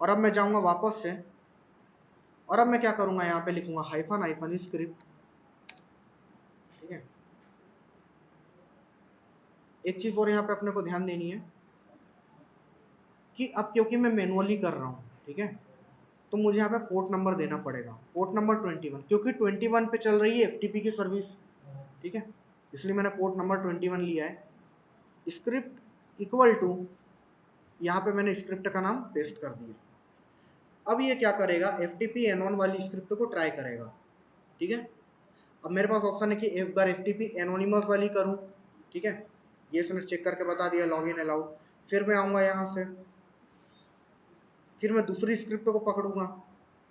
और अब मैं जाऊंगा वापस से, और अब मैं क्या करूंगा, यहाँ पे लिखूंगा हाइफन हाइफन स्क्रिप्ट। ठीक है, एक चीज और यहाँ पे अपने को ध्यान देनी है कि अब क्योंकि मैं मैनुअली कर रहा हूँ, ठीक है, तो मुझे यहाँ पे पोर्ट नंबर देना पड़ेगा, पोर्ट नंबर 21, क्योंकि 21 पे चल रही है FTP की सर्विस, ठीक है, इसलिए मैंने पोर्ट नंबर 21 लिया है। स्क्रिप्ट इक्वल टू, यहाँ पे मैंने स्क्रिप्ट का नाम पेस्ट कर दिया। अब ये क्या करेगा, FTP एनोन वाली स्क्रिप्ट को ट्राई करेगा, ठीक है। अब मेरे पास ऑप्शन है कि एक बार FTP एनोनिमस वाली करूँ, ठीक है, ये इसने चेक करके बता दिया लॉगिन अलाउड। फिर मैं आऊँगा यहाँ से, फिर मैं दूसरी स्क्रिप्ट को पकड़ूंगा,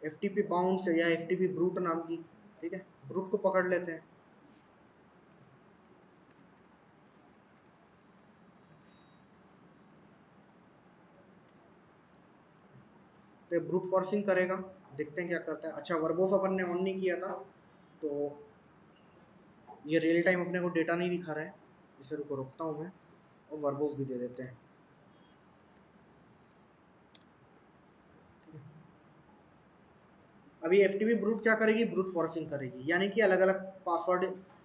FTP बाउंस या FTP ब्रूट नाम की, ठीक है, ब्रूट को पकड़ लेते हैं। तो ब्रूट फोर्सिंग करेगा, देखते हैं क्या करता है। अच्छा, वर्बोस अपन ने ऑन नहीं किया था, तो ये रियल टाइम अपने को डेटा नहीं दिखा रहा है, इसे रुको रोकता हूँ मैं, और वर्बोस भी दे देते हैं। अभी FTP ब्रूट क्या करेगी, ब्रूट फोर्सिंग करेगी, यानी कि अलग अलग पासवर्ड,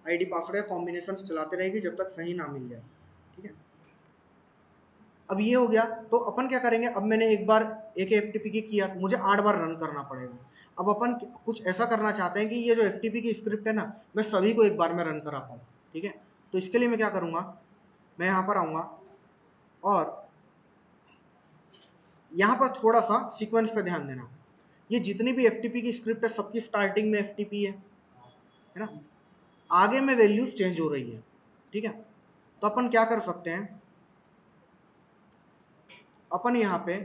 ID पासवर्ड या कॉम्बिनेशन चलाते रहेगी जब तक सही ना मिल जाए, ठीक है। अब ये हो गया, तो अपन क्या करेंगे, अब मैंने एक बार एक FTP की किया, मुझे 8 बार रन करना पड़ेगा। अब अपन कुछ ऐसा करना चाहते हैं कि ये जो FTP की स्क्रिप्ट है ना, मैं सभी को एक बार में रन करा पाऊँ, ठीक है। तो इसके लिए मैं क्या करूँगा, मैं यहाँ पर आऊँगा और यहाँ पर थोड़ा सा सीक्वेंस पे ध्यान देना। ये जितनी भी FTP की स्क्रिप्ट है, सबकी स्टार्टिंग में FTP है ना, आगे में वैल्यूज चेंज हो रही है, ठीक है। तो अपन क्या कर सकते हैं, अपन यहाँ पे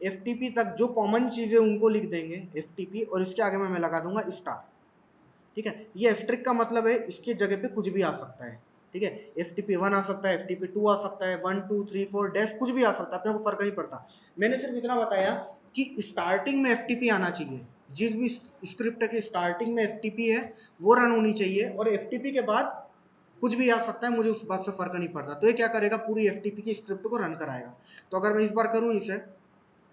FTP तक जो कॉमन चीजें उनको लिख देंगे FTP, और इसके आगे में मैं लगा दूंगा स्टार, ठीक है। ये एस्ट्रिक का मतलब है इसके जगह पे कुछ भी आ सकता है, ठीक है। FTP 1 आ सकता है, FTP 2 आ सकता है, 1 2 3 4 डैश कुछ भी आ सकता है, अपने को फर्क नहीं पड़ता। मैंने सिर्फ इतना बताया कि स्टार्टिंग में FTP आना चाहिए, जिस भी स्क्रिप्ट की स्टार्टिंग में FTP है वो रन होनी चाहिए, और FTP के बाद कुछ भी आ सकता है, मुझे उस बात से फर्क नहीं पड़ता। तो ये क्या करेगा, पूरी FTP की स्क्रिप्ट को रन कराएगा। तो अगर मैं इस बार करूँ इसे,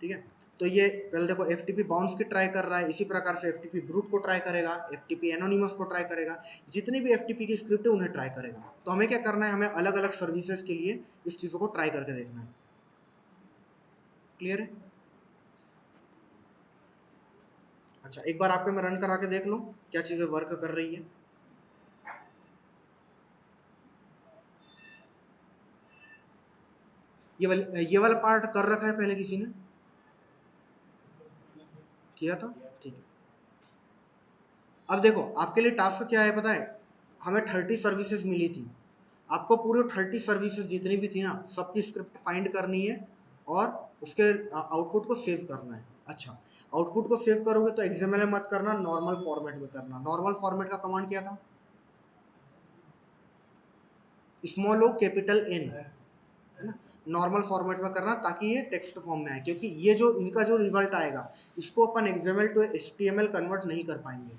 ठीक है, तो ये पहले देखो FTP बाउंस की ट्राई कर रहा है, इसी प्रकार से FTP ब्रूट को ट्राई करेगा, FTP एनोनिमस को ट्राई करेगा, जितनी भी FTP की स्क्रिप्ट है उन्हें ट्राई करेगा। तो हमें क्या करना है, हमें अलग अलग सर्विसेज के लिए इस चीज़ों को ट्राई करके देखना है। क्लियर है? अच्छा, एक बार आपके में रन करा के देख लो क्या चीज़ें वर्क कर रही है। ये वाला पार्ट कर रखा है पहले किसी ने किया था, ठीक है। अब देखो आपके लिए टास्क क्या है पता है, हमें 30 सर्विसेज मिली थी, आपको पूरे 30 सर्विसेज जितनी भी थी ना, सबकी स्क्रिप्ट फाइंड करनी है और उसके आउटपुट को सेव करना है। अच्छा, आउटपुट को सेव करोगे तो XML में मत करना, नॉर्मल फॉर्मेट में करना। नॉर्मल फॉर्मेट का कमांड क्या था, स्मॉल ओ कैपिटल N, है ना। नॉर्मल फॉर्मेट में करना ताकि ये टेक्स्ट फॉर्म में आए, क्योंकि ये जो इनका जो रिजल्ट आएगा इसको अपन XML टू HTML कन्वर्ट नहीं कर पाएंगे।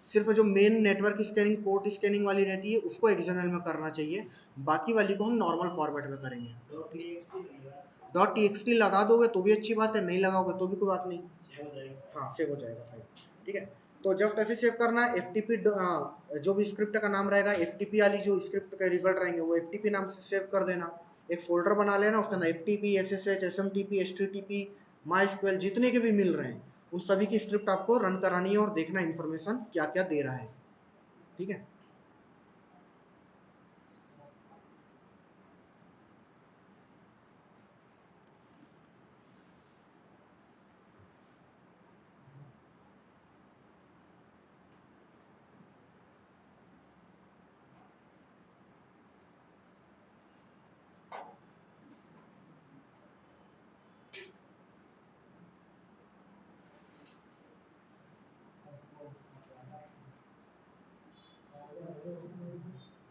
सिर्फ जो main network scanning, port scanning वाली रहती है उसको XML में करना चाहिए, बाकी वाली को हम नॉर्मल फॉर्मेट में करेंगे। .txt लगा दोगे तो भी अच्छी बात है, नहीं लगाओगे तो भी कोई बात नहीं, हाँ सेव हो जाएगा फाइल, ठीक है। तो जस्ट ऐसे सेव करना है। FTP जो भी स्क्रिप्ट का नाम रहेगा, FTP वाली जो स्क्रिप्ट के रिजल्ट रहेंगे वो FTP नाम से सेव कर देना। एक फोल्डर बना लेना, उसके अंदर FTP SSH SMTP HTTP MySQL जितने के भी मिल रहे हैं उन सभी की स्क्रिप्ट आपको रन करानी है और देखना इन्फॉर्मेशन क्या क्या दे रहा है, ठीक है।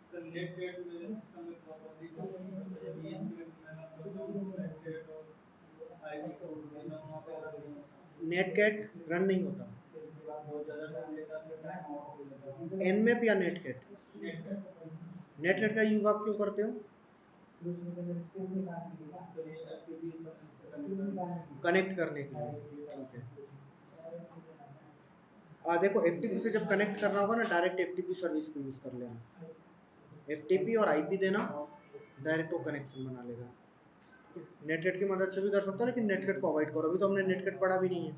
सर नेट गेट मेरे सिस्टम में प्रॉब्लम नहीं कर रहा है, जब ये स्क्रिप्ट मैं रन करता हूँ तो नेट गेट और आईपी कोड दोनों वहाँ पे रन नहीं होता, नेट कैट रन नहीं होता, बहुत ज़्यादा टाइम लेता है, फिर टाइम आउट हो जाता है। nmap या net cat, net get net cat का यूज आप क्यों करते हो, सर ये एफटीपी से कनेक्ट करना कनेक्ट करने के लिए, ठीक है। देखो FTP से जब कनेक्ट करना होगा ना, डायरेक्ट FTP सर्विस को यूज कर लेना, FTP और IP देना, डायरेक्ट वो कनेक्शन बना लेगा। नेटकट की मदद से भी कर सकता है, लेकिन नेटकट को अवॉइड करो, अभी तो हमने नेटकट पढ़ा भी नहीं है।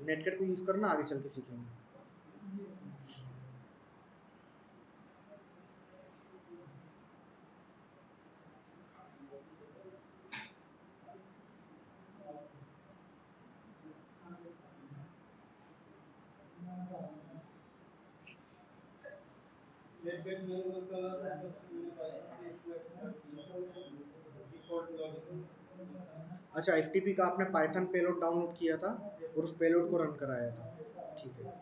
नेटकट को यूज करना आगे चल के सीखेंगे। नेटगेट में वो कलर सबसे मैंने बाईस से इसको एक्सट्रैक्ट किया डिफॉल्ट लॉगिन। अच्छा, एफटीपी का आपने पाइथन पेलोड डाउनलोड किया था और उस पेलोड को रन कराया था, ठीक है।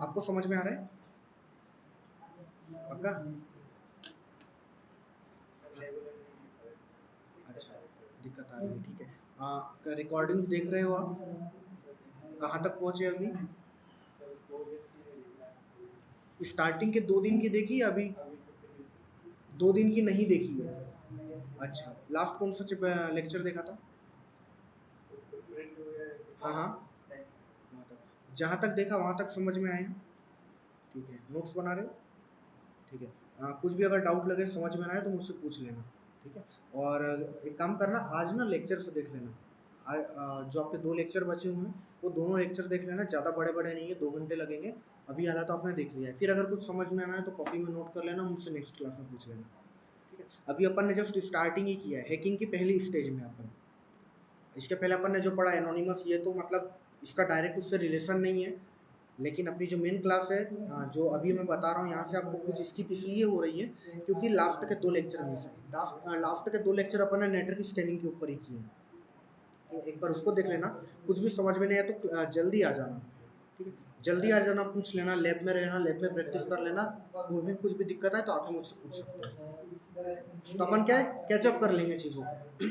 आपको समझ में आ रहा है पक्का? अच्छा, दिक्कत आ रही है, ठीक है। रिकॉर्डिंग्स देख रहे हो आप, कहाँ तक पहुंचे अभी? स्टार्टिंग के 2 दिन की देखी या अभी 2 दिन की नहीं देखी है? अच्छा, लास्ट कौन सा लेक्चर देखा था? हाँ हाँ, वहाँ तक, जहाँ तक देखा वहाँ तक समझ में आया, ठीक है। नोट्स बना रहे हो, ठीक है। कुछ भी अगर डाउट लगे, समझ में ना आए तो मुझसे पूछ लेना, ठीक है। और एक काम करना, आज ना लेक्चर से देख लेना। जो आपके 2 लेक्चर बचे हुए हैं वो दोनों लेक्चर देख लेना, ज़्यादा बड़े बड़े नहीं है, 2 घंटे लगेंगे। अभी हालात तो आपने देख लिया है, फिर अगर कुछ समझ में आना है तो कॉपी में नोट कर लेना, मुझसे नेक्स्ट क्लास में पूछ लेना, ठीक है। अभी अपन ने जस्ट स्टार्टिंग ही किया है, हैकिंग की पहली स्टेज में अपन। इसके पहले अपन ने जो पढ़ा एनोनिमस, ये तो मतलब इसका डायरेक्ट उससे रिलेशन नहीं है, लेकिन अपनी जो मेन क्लास है, जो अभी मैं बता रहा हूँ यहाँ से आपको कुछ स्किप इसलिए हो रही है क्योंकि लास्ट के 2 लेक्चर में से लास्ट के 2 लेक्चर अपन ने नेटवर्क स्कैनिंग के ऊपर ही किए हैं, तो एक बार उसको देख लेना। कुछ भी समझ में नहीं आया तो जल्दी आ जाना, ठीक है। जल्दी आ जाना, पूछ लेना, लैब में रहना, लैब में प्रैक्टिस कर लेना। कोई भी कुछ भी दिक्कत है तो आके मुझसे पूछ सकते हो, तो अपन क्या कैचअप कर लेंगे चीज़ों को।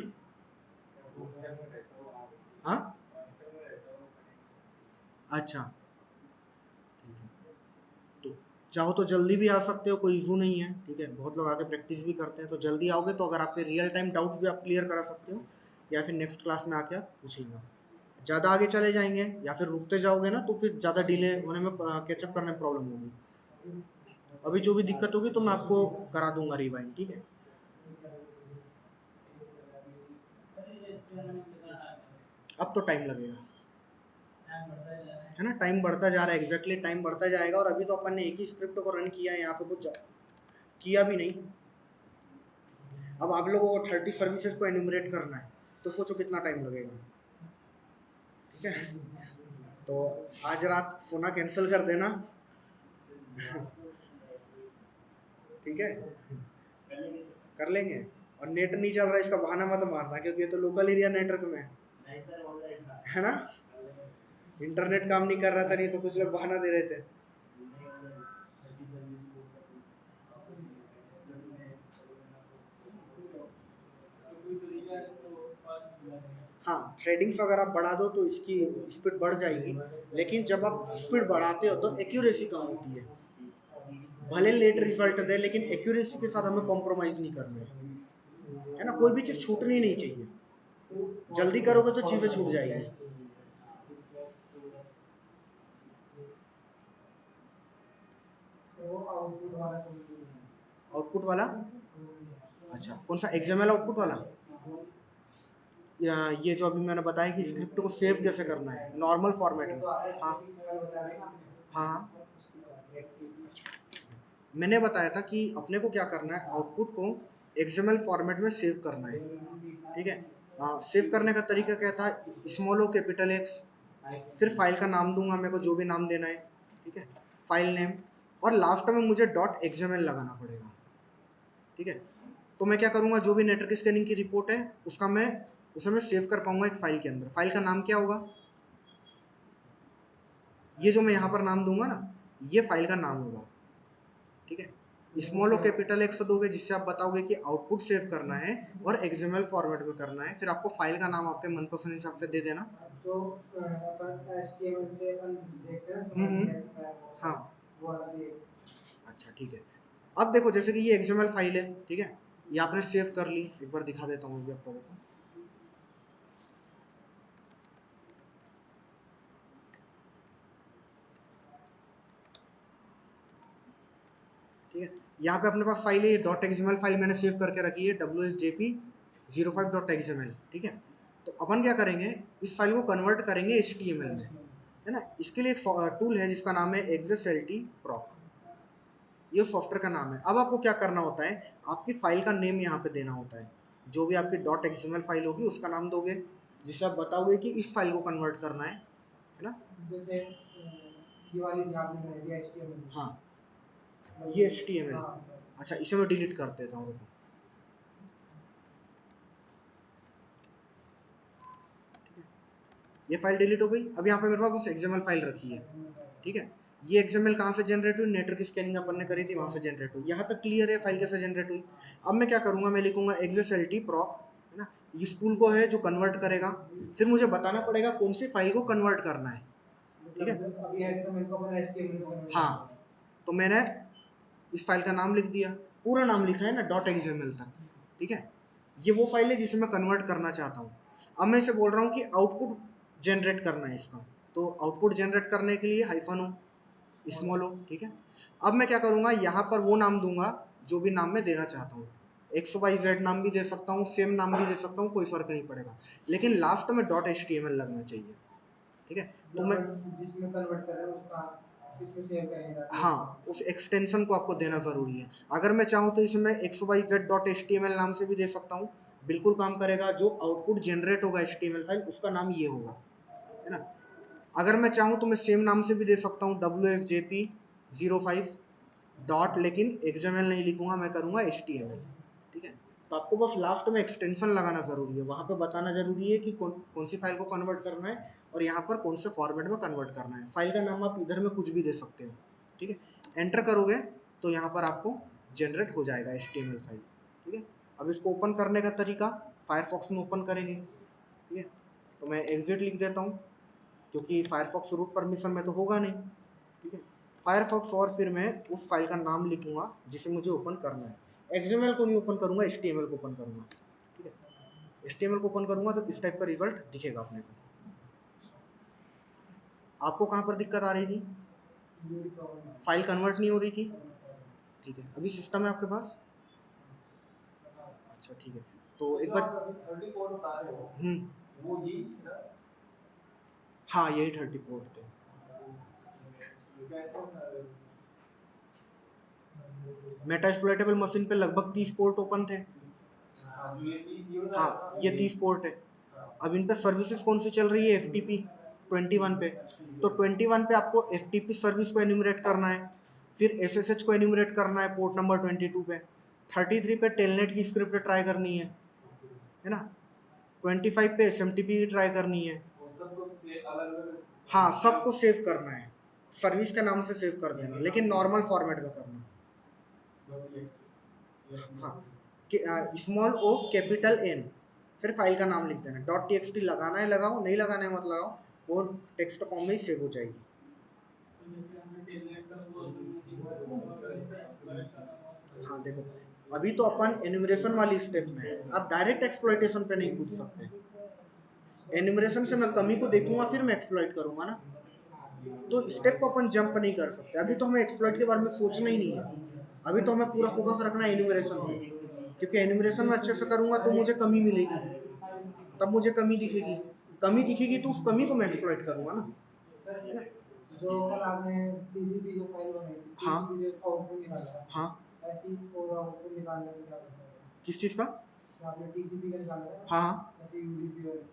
हाँ, अच्छा, ठीक है। तो चाहो तो जल्दी भी आ सकते हो, कोई इशू नहीं है, ठीक है। बहुत लोग आके प्रैक्टिस भी करते हैं, तो जल्दी आओगे तो अगर आपके रियल टाइम डाउट्स भी आप क्लियर करा सकते हो, या फिर नेक्स्ट क्लास में आके आप पूछ लेना। ज़्यादा आगे चले जाएंगे या फिर रुकते जाओगे ना तो फिर ज़्यादा डिले होने में, कैचअप करने में प्रॉब्लम होगी। अभी जो भी दिक्कत होगी तो मैं आपको करा दूंगा रिवाइंड, ठीक है। अब तो टाइम लगेगा, है ना, टाइम बढ़ता जा रहा है, एग्जैक्टली टाइम बढ़ता जाएगा। और अभी तो अपन ने एक ही स्क्रिप्ट को रन किया है, यहाँ पे कुछ किया भी नहीं। अब आप लोगों को 30 सर्विसेज को एन्यूमरेट करना है, तो सोचो कितना टाइम लगेगा, ठीक है। तो आज रात सोना कैंसिल कर देना, ठीक है, कर लेंगे। और नेट नहीं चल रहा है इसका बहाना मत मारना, क्योंकि ये तो लोकल एरिया नेटवर्क में है ना। इंटरनेट काम नहीं कर रहा था, नहीं तो कुछ लोग बहाना दे रहे थे। कोई तरीका है इसको फास्ट बनाने का? हाँ, थ्रेडिंग्स अगर आप बढ़ा दो तो इसकी स्पीड बढ़ जाएगी, लेकिन जब आप स्पीड बढ़ाते हो तो एक्यूरेसी कम होती है। भले लेट रिजल्ट दे, लेकिन एक्यूरेसी के साथ हमें कॉम्प्रोमाइज नहीं करना है ना। कोई भी चीज़ छूटनी नहीं चाहिए, जल्दी करोगे तो चीज़ें छूट जाएगी। आउटपुट वाला, अच्छा, कौन सा एग्जामल आउटपुट वाला? ये जो अभी मैंने बताया कि स्क्रिप्ट को सेव कैसे करना है नॉर्मल फॉर्मेट में। हाँ हाँ हाँ, मैंने बताया था कि अपने को क्या करना है, आउटपुट को एक्सएमएल फॉर्मेट में सेव करना है, ठीक है। सेव करने का तरीका क्या था, स्मॉल ओ कैपिटल एक्स, फिर फाइल का नाम दूंगा, मेरे को जो भी नाम देना है, ठीक है, फाइल नेम, और लास्ट में मुझे डॉट एक्सएमएल लगाना पड़ेगा, ठीक है। तो मैं क्या करूंगा, जो भी नेटवर्क स्कैनिंग की रिपोर्ट है उसका मैं उसे मैं सेव कर पाऊंगा एक फाइल के अंदर। फाइल का नाम क्या होगा, ये जो मैं यहाँ पर नाम दूंगा ना, ये फाइल का नाम होगा, ठीक है। स्मॉल और कैपिटल एक्स दोगे जिससे आप बताओगे कि आउटपुट सेव करना है और एक्सएमएल फॉर्मेट में करना है, फिर आपको फाइल का नाम आपके मनपसंद हिसाब से दे देना। जो अपन एचटीएमएल से अपन देखते हैं, हाँ, वो वाला भी। अच्छा, ठीक है। अब देखो, जैसे कि ये एक्सएमएल फाइल है, ठीक है, ये आपने सेव कर ली, एक बार दिखा देता हूँ आपको। ठीक है, यहाँ पे अपने पास फाइल है, डॉट एक्सएमएल फाइल मैंने सेव करके रखी है, WSJP 05.xml, ठीक है। तो अपन क्या करेंगे, इस फाइल को कन्वर्ट करेंगे HTML में, है ना। इसके लिए एक टूल है जिसका नाम है एक्सेसएलटी प्रॉक, ये सॉफ्टवेयर का नाम है। अब आपको क्या करना होता है, आपकी फाइल का नेम यहाँ पे देना होता है। जो भी आपकी .xml फाइल होगी उसका नाम दोगे, जिससे आप बताओगे कि इस फाइल को कन्वर्ट करना है ना। जैसे ये वाली जो आपने बनाई थी HTML, हाँ, ये HTML। हाँ, अच्छा, इसे मैं डिलीट कर देता हूँ, रुको। ये फाइल डिलीट हो गई। अब यहाँ पे मेरे पास बस XML फाइल रखी है, ठीक है। ये XML कहाँ से जनरेट हुई, नेटवर्क स्कैनिंग अपन ने करी थी वहाँ से जनरेट हुई। यहाँ तक क्लियर है फाइल कैसे जनरेट हुई। अब मैं क्या करूँगा, मैं लिखूंगा एक्सेसएलटी प्रॉक, है ना। इस टूल को है जो कन्वर्ट करेगा, फिर मुझे बताना पड़ेगा कौन सी फाइल को कन्वर्ट करना है, ठीक है। अभी XML को अपन HTML में कन्वर्ट हाँ, करना है। तो मैंने इस फाइल का नाम लिख दिया, पूरा नाम लिखा है ना .xml तक, ठीक है। ये वो फाइल है जिसे मैं कन्वर्ट करना चाहता हूँ। अब मैं इसे बोल रहा हूँ कि आउटपुट जनरेट करना है इसका, तो आउटपुट जनरेट करने के लिए हाइफन हो, स्मॉल हो, ठीक है। अब मैं क्या करूँगा, यहाँ पर वो नाम दूंगा जो भी नाम मैं देना चाहता हूँ। XYZ नाम भी दे सकता हूँ, सेम नाम भी दे सकता हूँ, कोई फर्क नहीं पड़ेगा, लेकिन लास्ट में .html लगना चाहिए, ठीक है। तो मैं जिसमें कन्वर्ट कर रहे हैं उसका इसमें सेव करेंगे। हाँ, उस एक्सटेंशन को आपको देना ज़रूरी है। अगर मैं चाहूँ तो इसमें xyz.html नाम से भी दे सकता हूँ, बिल्कुल काम करेगा। जो आउटपुट जनरेट होगा HTML फाइल, उसका नाम ये होगा, है ना। अगर मैं चाहूँ तो मैं सेम नाम से भी दे सकता हूँ, WSJP05 डॉट, लेकिन XML नहीं लिखूंगा, मैं करूँगा HTML, ठीक है। तो आपको बस लास्ट में एक्सटेंशन लगाना ज़रूरी है, वहाँ पे बताना ज़रूरी है कि कौन सी फाइल को कन्वर्ट करना है और यहाँ पर कौन से फॉर्मेट में कन्वर्ट करना है। फाइल का नाम आप इधर में कुछ भी दे सकते हो, ठीक है। एंटर करोगे तो यहाँ पर आपको जनरेट हो जाएगा HTML फाइल, ठीक है। अब इसको ओपन करने का तरीका, फायरफॉक्स में ओपन करेंगे, ठीक है। तो मैं एग्जिट लिख देता हूँ, क्योंकि फायरफॉक्स रूट परमिशन में तो होगा नहीं, ठीक है। फायरफॉक्स, और फिर मैं उस फाइल का नाम लिखूंगा जिसे मुझे ओपन करना है। XML को नहीं ओपन करूंगा, HTML को ओपन करूंगा, ठीक है। HTML को ओपन करूंगा तो इस टाइप का रिजल्ट दिखेगा अपने को। आपको कहाँ पर दिक्कत आ रही थी, फाइल कन्वर्ट नहीं हो रही थी, ठीक है। अभी सिस्टम है आपके पास, अच्छा ठीक है। तो एक बार 34 बता रहे हो, वो यही है ना? हाँ, यही 30 पोर्ट थे। कैसे बता रहे हो? मेटा एक्सप्लॉइटेबल मशीन पे लगभग 30 पोर्ट ओपन थे। हाँ, जो ये 30 ये बता रहे हो हाँ, ना? ये 30 पोर्ट है। अब इन पे सर्विसेज कौन सी चल रही है, FTP 21 पे। तो 21 पे आपको FTP सर्विस को एन्यूमरेट करना है, फिर SSH को एन्यूमरेट करना है पोर्ट नंबर 22 पे। 33 पे टेलनेट की स्क्रिप्ट ट्राई करनी है ना। 25 पे SMTP की ट्राई करनी है। और सबको से अलग-अलग, हाँ, सबको सेव करना है, सर्विस के नाम से सेव कर देना, लेकिन नॉर्मल फॉर्मेट में करना। हाँ, स्मॉल ओ कैपिटल N, फिर फाइल का नाम लिख देना। .txt लगाना है लगाओ, नहीं लगाना है मत लगाओ, वो टेक्स्ट फॉर्म में ही सेव हो जाएगी। जैसे हमने टेलनेट का वो अगर इसे एक्सप्लॉइट करना हो, हाँ देखो, अभी तो अपन एन्यूमरेशन वाली स्टेप में है, आप डायरेक्ट एक्सप्लॉइटेशन पे नहीं कूद सकते। एन्यूमरेशन से मैं कमी को देखूंगा, फिर मैं एक्सप्लॉइट करूंगा ना, तो स्टेप को अपन जंप नहीं कर सकते। अभी तो हमें एक्सप्लॉइट के बारे में सोचना ही नहीं है, अभी तो हमें पूरा फोकस रखना है एन्यूमरेशन पे, क्योंकि एन्यूमरेशन में अच्छे से करूंगा तो मुझे कमी मिलेगी, तब मुझे कमी दिखेगी, कमी दिखेगी तो उस कमी को मैं एक्सप्लॉइट करूंगा ना, है ना। जो कल आपने टीसीपी जो फाइल बनाई थी, हाँ टीसीपी जो आउटपुट निकाला, हाँ, ऐसी और आउटपुट निकालने में क्या करता है? किस चीज़ का, जैसे आपने टीसीपी का निकाला है, हाँ हाँ ऐसे यूडीपी और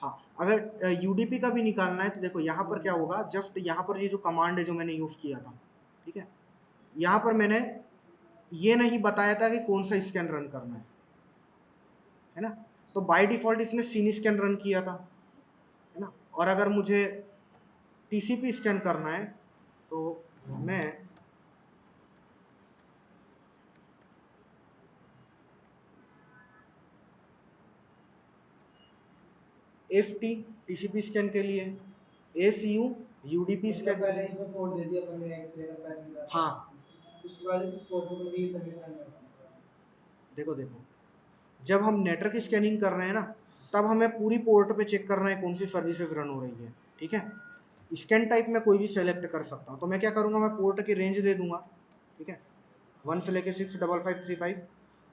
हाँ। अगर यूडीपी का भी निकालना है तो देखो यहाँ पर क्या होगा, जस्ट यहाँ पर ये जो कमांड है जो मैंने यूज़ किया था, ठीक है, यहाँ पर मैंने ये नहीं बताया था कि कौन सा स्कैन रन करना है ना। तो बाय डिफॉल्ट इसने सीन स्कैन रन किया था, है ना। और अगर मुझे टीसीपी स्कैन करना है तो मैं ST टीसीपी स्कैन के लिए, SU यूडीपी मतलब स्कैन, पहले इसमें कोड दे दिया अपन ने एक्सरे का पैसेंजर, हाँ उसके बाद इस कोड को भी सर्विस रन करना है। देखो देखो, जब हम नेटवर्क स्कैनिंग कर रहे हैं ना, तब हमें पूरी पोर्ट पे चेक करना है कौन सी सर्विसेज रन हो रही है, ठीक है। स्कैन टाइप में कोई भी सेलेक्ट कर सकता हूँ, तो मैं क्या करूँगा, मैं पोर्ट की रेंज दे दूंगा, ठीक है, 1 से लेके 65535,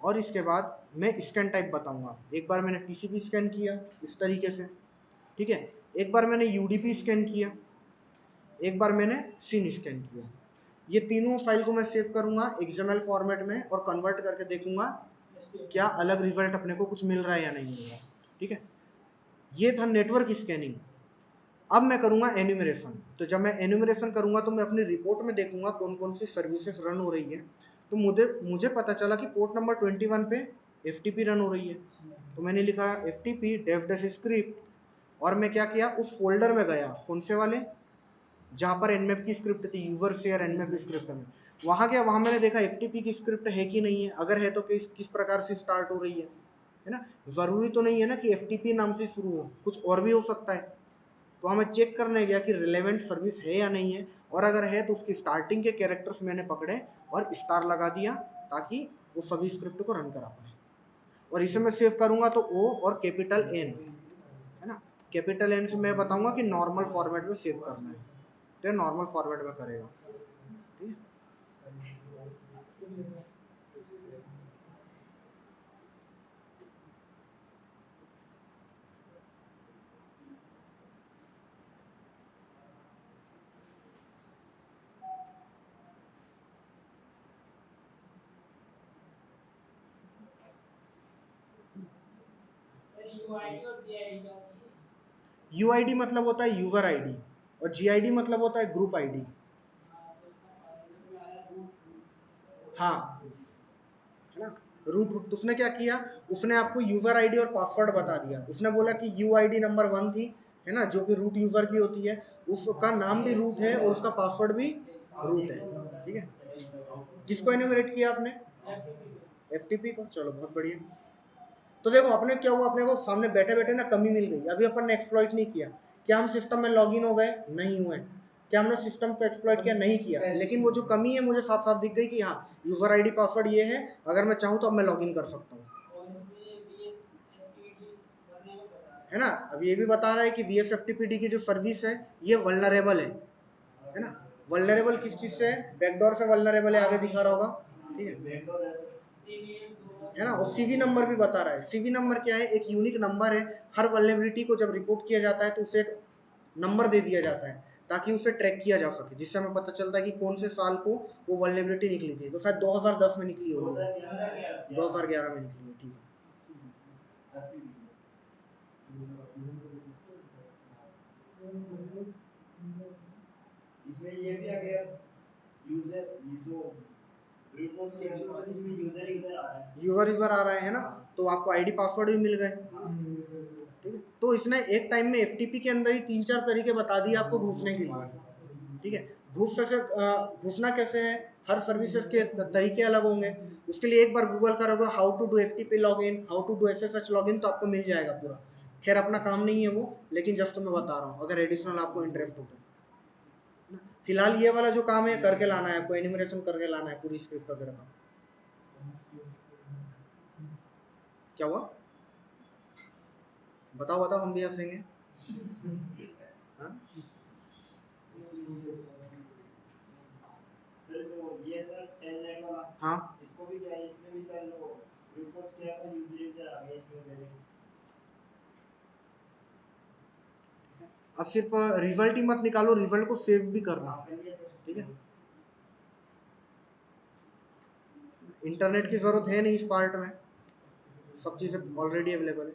और इसके बाद मैं स्कैन टाइप बताऊंगा। एक बार मैंने टीसीपी स्कैन किया इस तरीके से, ठीक है, एक बार मैंने यूडीपी स्कैन किया, एक बार मैंने सीन स्कैन किया। ये तीनों फाइल को मैं सेव करूंगा एक्सएमएल फॉर्मेट में और कन्वर्ट करके देखूंगा क्या अलग रिजल्ट अपने को कुछ मिल रहा है या नहीं मिल रहा है, ठीक है। ये था नेटवर्क स्कैनिंग। अब मैं करूंगा एन्यूमरेशन। तो जब मैं एन्यूमरेशन करूंगा तो मैं अपनी रिपोर्ट में देखूंगा कौन कौन सी सर्विसेज रन हो रही है। तो मुझे मुझे पता चला कि पोर्ट नंबर 21 पे एफटीपी रन हो रही है। तो मैंने लिखा एफटीपी डेव डैश स्क्रिप्ट, और मैं क्या किया, उस फोल्डर में गया, कौन से वाले, जहाँ पर एनमैप की स्क्रिप्ट थी, यूजर शेयर एनमैप स्क्रिप्ट में, वहाँ गया, वहाँ मैंने देखा एफटीपी की स्क्रिप्ट है कि नहीं है, अगर है तो किस प्रकार से स्टार्ट हो रही है ना। ज़रूरी तो नहीं है ना कि एफटीपी नाम से शुरू हो, कुछ और भी हो सकता है। तो हमें चेक करने गया कि रिलेवेंट सर्विस है या नहीं है, और अगर है तो उसकी स्टार्टिंग के कैरेक्टर्स मैंने पकड़े और स्टार लगा दिया ताकि वो सभी स्क्रिप्ट को रन करा पाए। और इसे मैं सेव करूंगा तो ओ और कैपिटल एन, है ना, कैपिटल एन से मैं बताऊंगा कि नॉर्मल फॉर्मेट में सेव करना है, तो ये नॉर्मल फॉर्मेट में करेगा, ठीक है। यूआईडी मतलब होता है यूजर आईडी, और जीआईडी मतलब होता है ग्रुप आईडी। हाँ, है ना। रूट रूट तो उसने क्या किया, उसने आपको यूजर आईडी और पासवर्ड बता दिया। उसने बोला कि यूआईडी नंबर 1 थी, है ना, जो कि रूट यूजर की होती है, उसका नाम भी रूट है और उसका पासवर्ड भी रूट है, ठीक है। किसको एन्यूमरेट किया आपने, एफटीपी को, चलो बहुत बढ़िया। तो देखो अपने क्या हुआ, अपने को सामने बैठे बैठे ना कमी मिल गई। अभी अपन ने एक्सप्लॉइट नहीं किया, क्या हम सिस्टम में लॉगिन हो गए, नहीं हुए, क्या हमने सिस्टम को एक्सप्लॉइट किया, नहीं किया, लेकिन वो जो कमी है मुझे साफ साफ दिख गई कि हाँ यूजर आईडी पासवर्ड ये है, अगर मैं चाहूँ तो अब मैं लॉगिन कर सकता हूँ, है ना। अब ये भी बता रहा है कि VSFTPD की जो सर्विस है ये वल्नरेबल है ना। वल्नरेबल किस चीज से है, बैकडोर से वल्नरेबल है, आगे दिखा रहा होगा, ठीक है ना। और सीवी नंबर भी बता रहा है। सीवी नंबर क्या है, एक यूनिक नंबर है। हर वल्नरेबिलिटी को जब रिपोर्ट किया जाता है तो उसे एक नंबर दे दिया जाता है ताकि उसे ट्रैक किया जा सके, जिससे हमें पता चलता है कि कौन से साल को वो वल्नरेबिलिटी निकली थी। तो शायद 2010 में निकली होगी, 2011 में निकली है, ठीक है। इसमें ये भी आ गया यूजर, ये जो रिपोर्ट्स के अंदर उसमें यूजर यूजर आ रहा है, यूजर आ रहा है ना, तो आपको आईडी पासवर्ड भी मिल गए, ठीक है। तो इसने एक टाइम में एफटीपी के अंदर ही 3-4 तरीके बता दिए आपको घुसने के लिए, ठीक है। घुसना कैसे है, हर सर्विसेज के तरीके अलग होंगे। उसके लिए एक बार गूगल करोगे how to do FTP login, how to do SSH login, तो आपको मिल जाएगा पूरा। खैर अपना काम नहीं है वो, लेकिन जस्ट मैं बता रहा हूँ अगर एडिशनल आपको इंटरेस्ट हो तो, है ना। फिलहाल ये वाला जो काम है करके लाना है आपको, एनिमेशन करके लाना है पूरी स्क्रिप्ट वगैरह का। क्या हुआ, बताओ बताओ, हम भी हंसेंगे। हाँ? सर जो ये सर टेलनेट वाला, हाँ, इसको भी क्या है, इसमें भी सर जो रिपोर्ट्स किया था यूजर यूजर आ गया इसमें मेरे। अब सिर्फ रिजल्ट ही मत निकालो, रिजल्ट को सेव भी करना, ठीक है। इंटरनेट की जरूरत है नहीं इस पार्ट में, सब चीजें ऑलरेडी अवेलेबल है।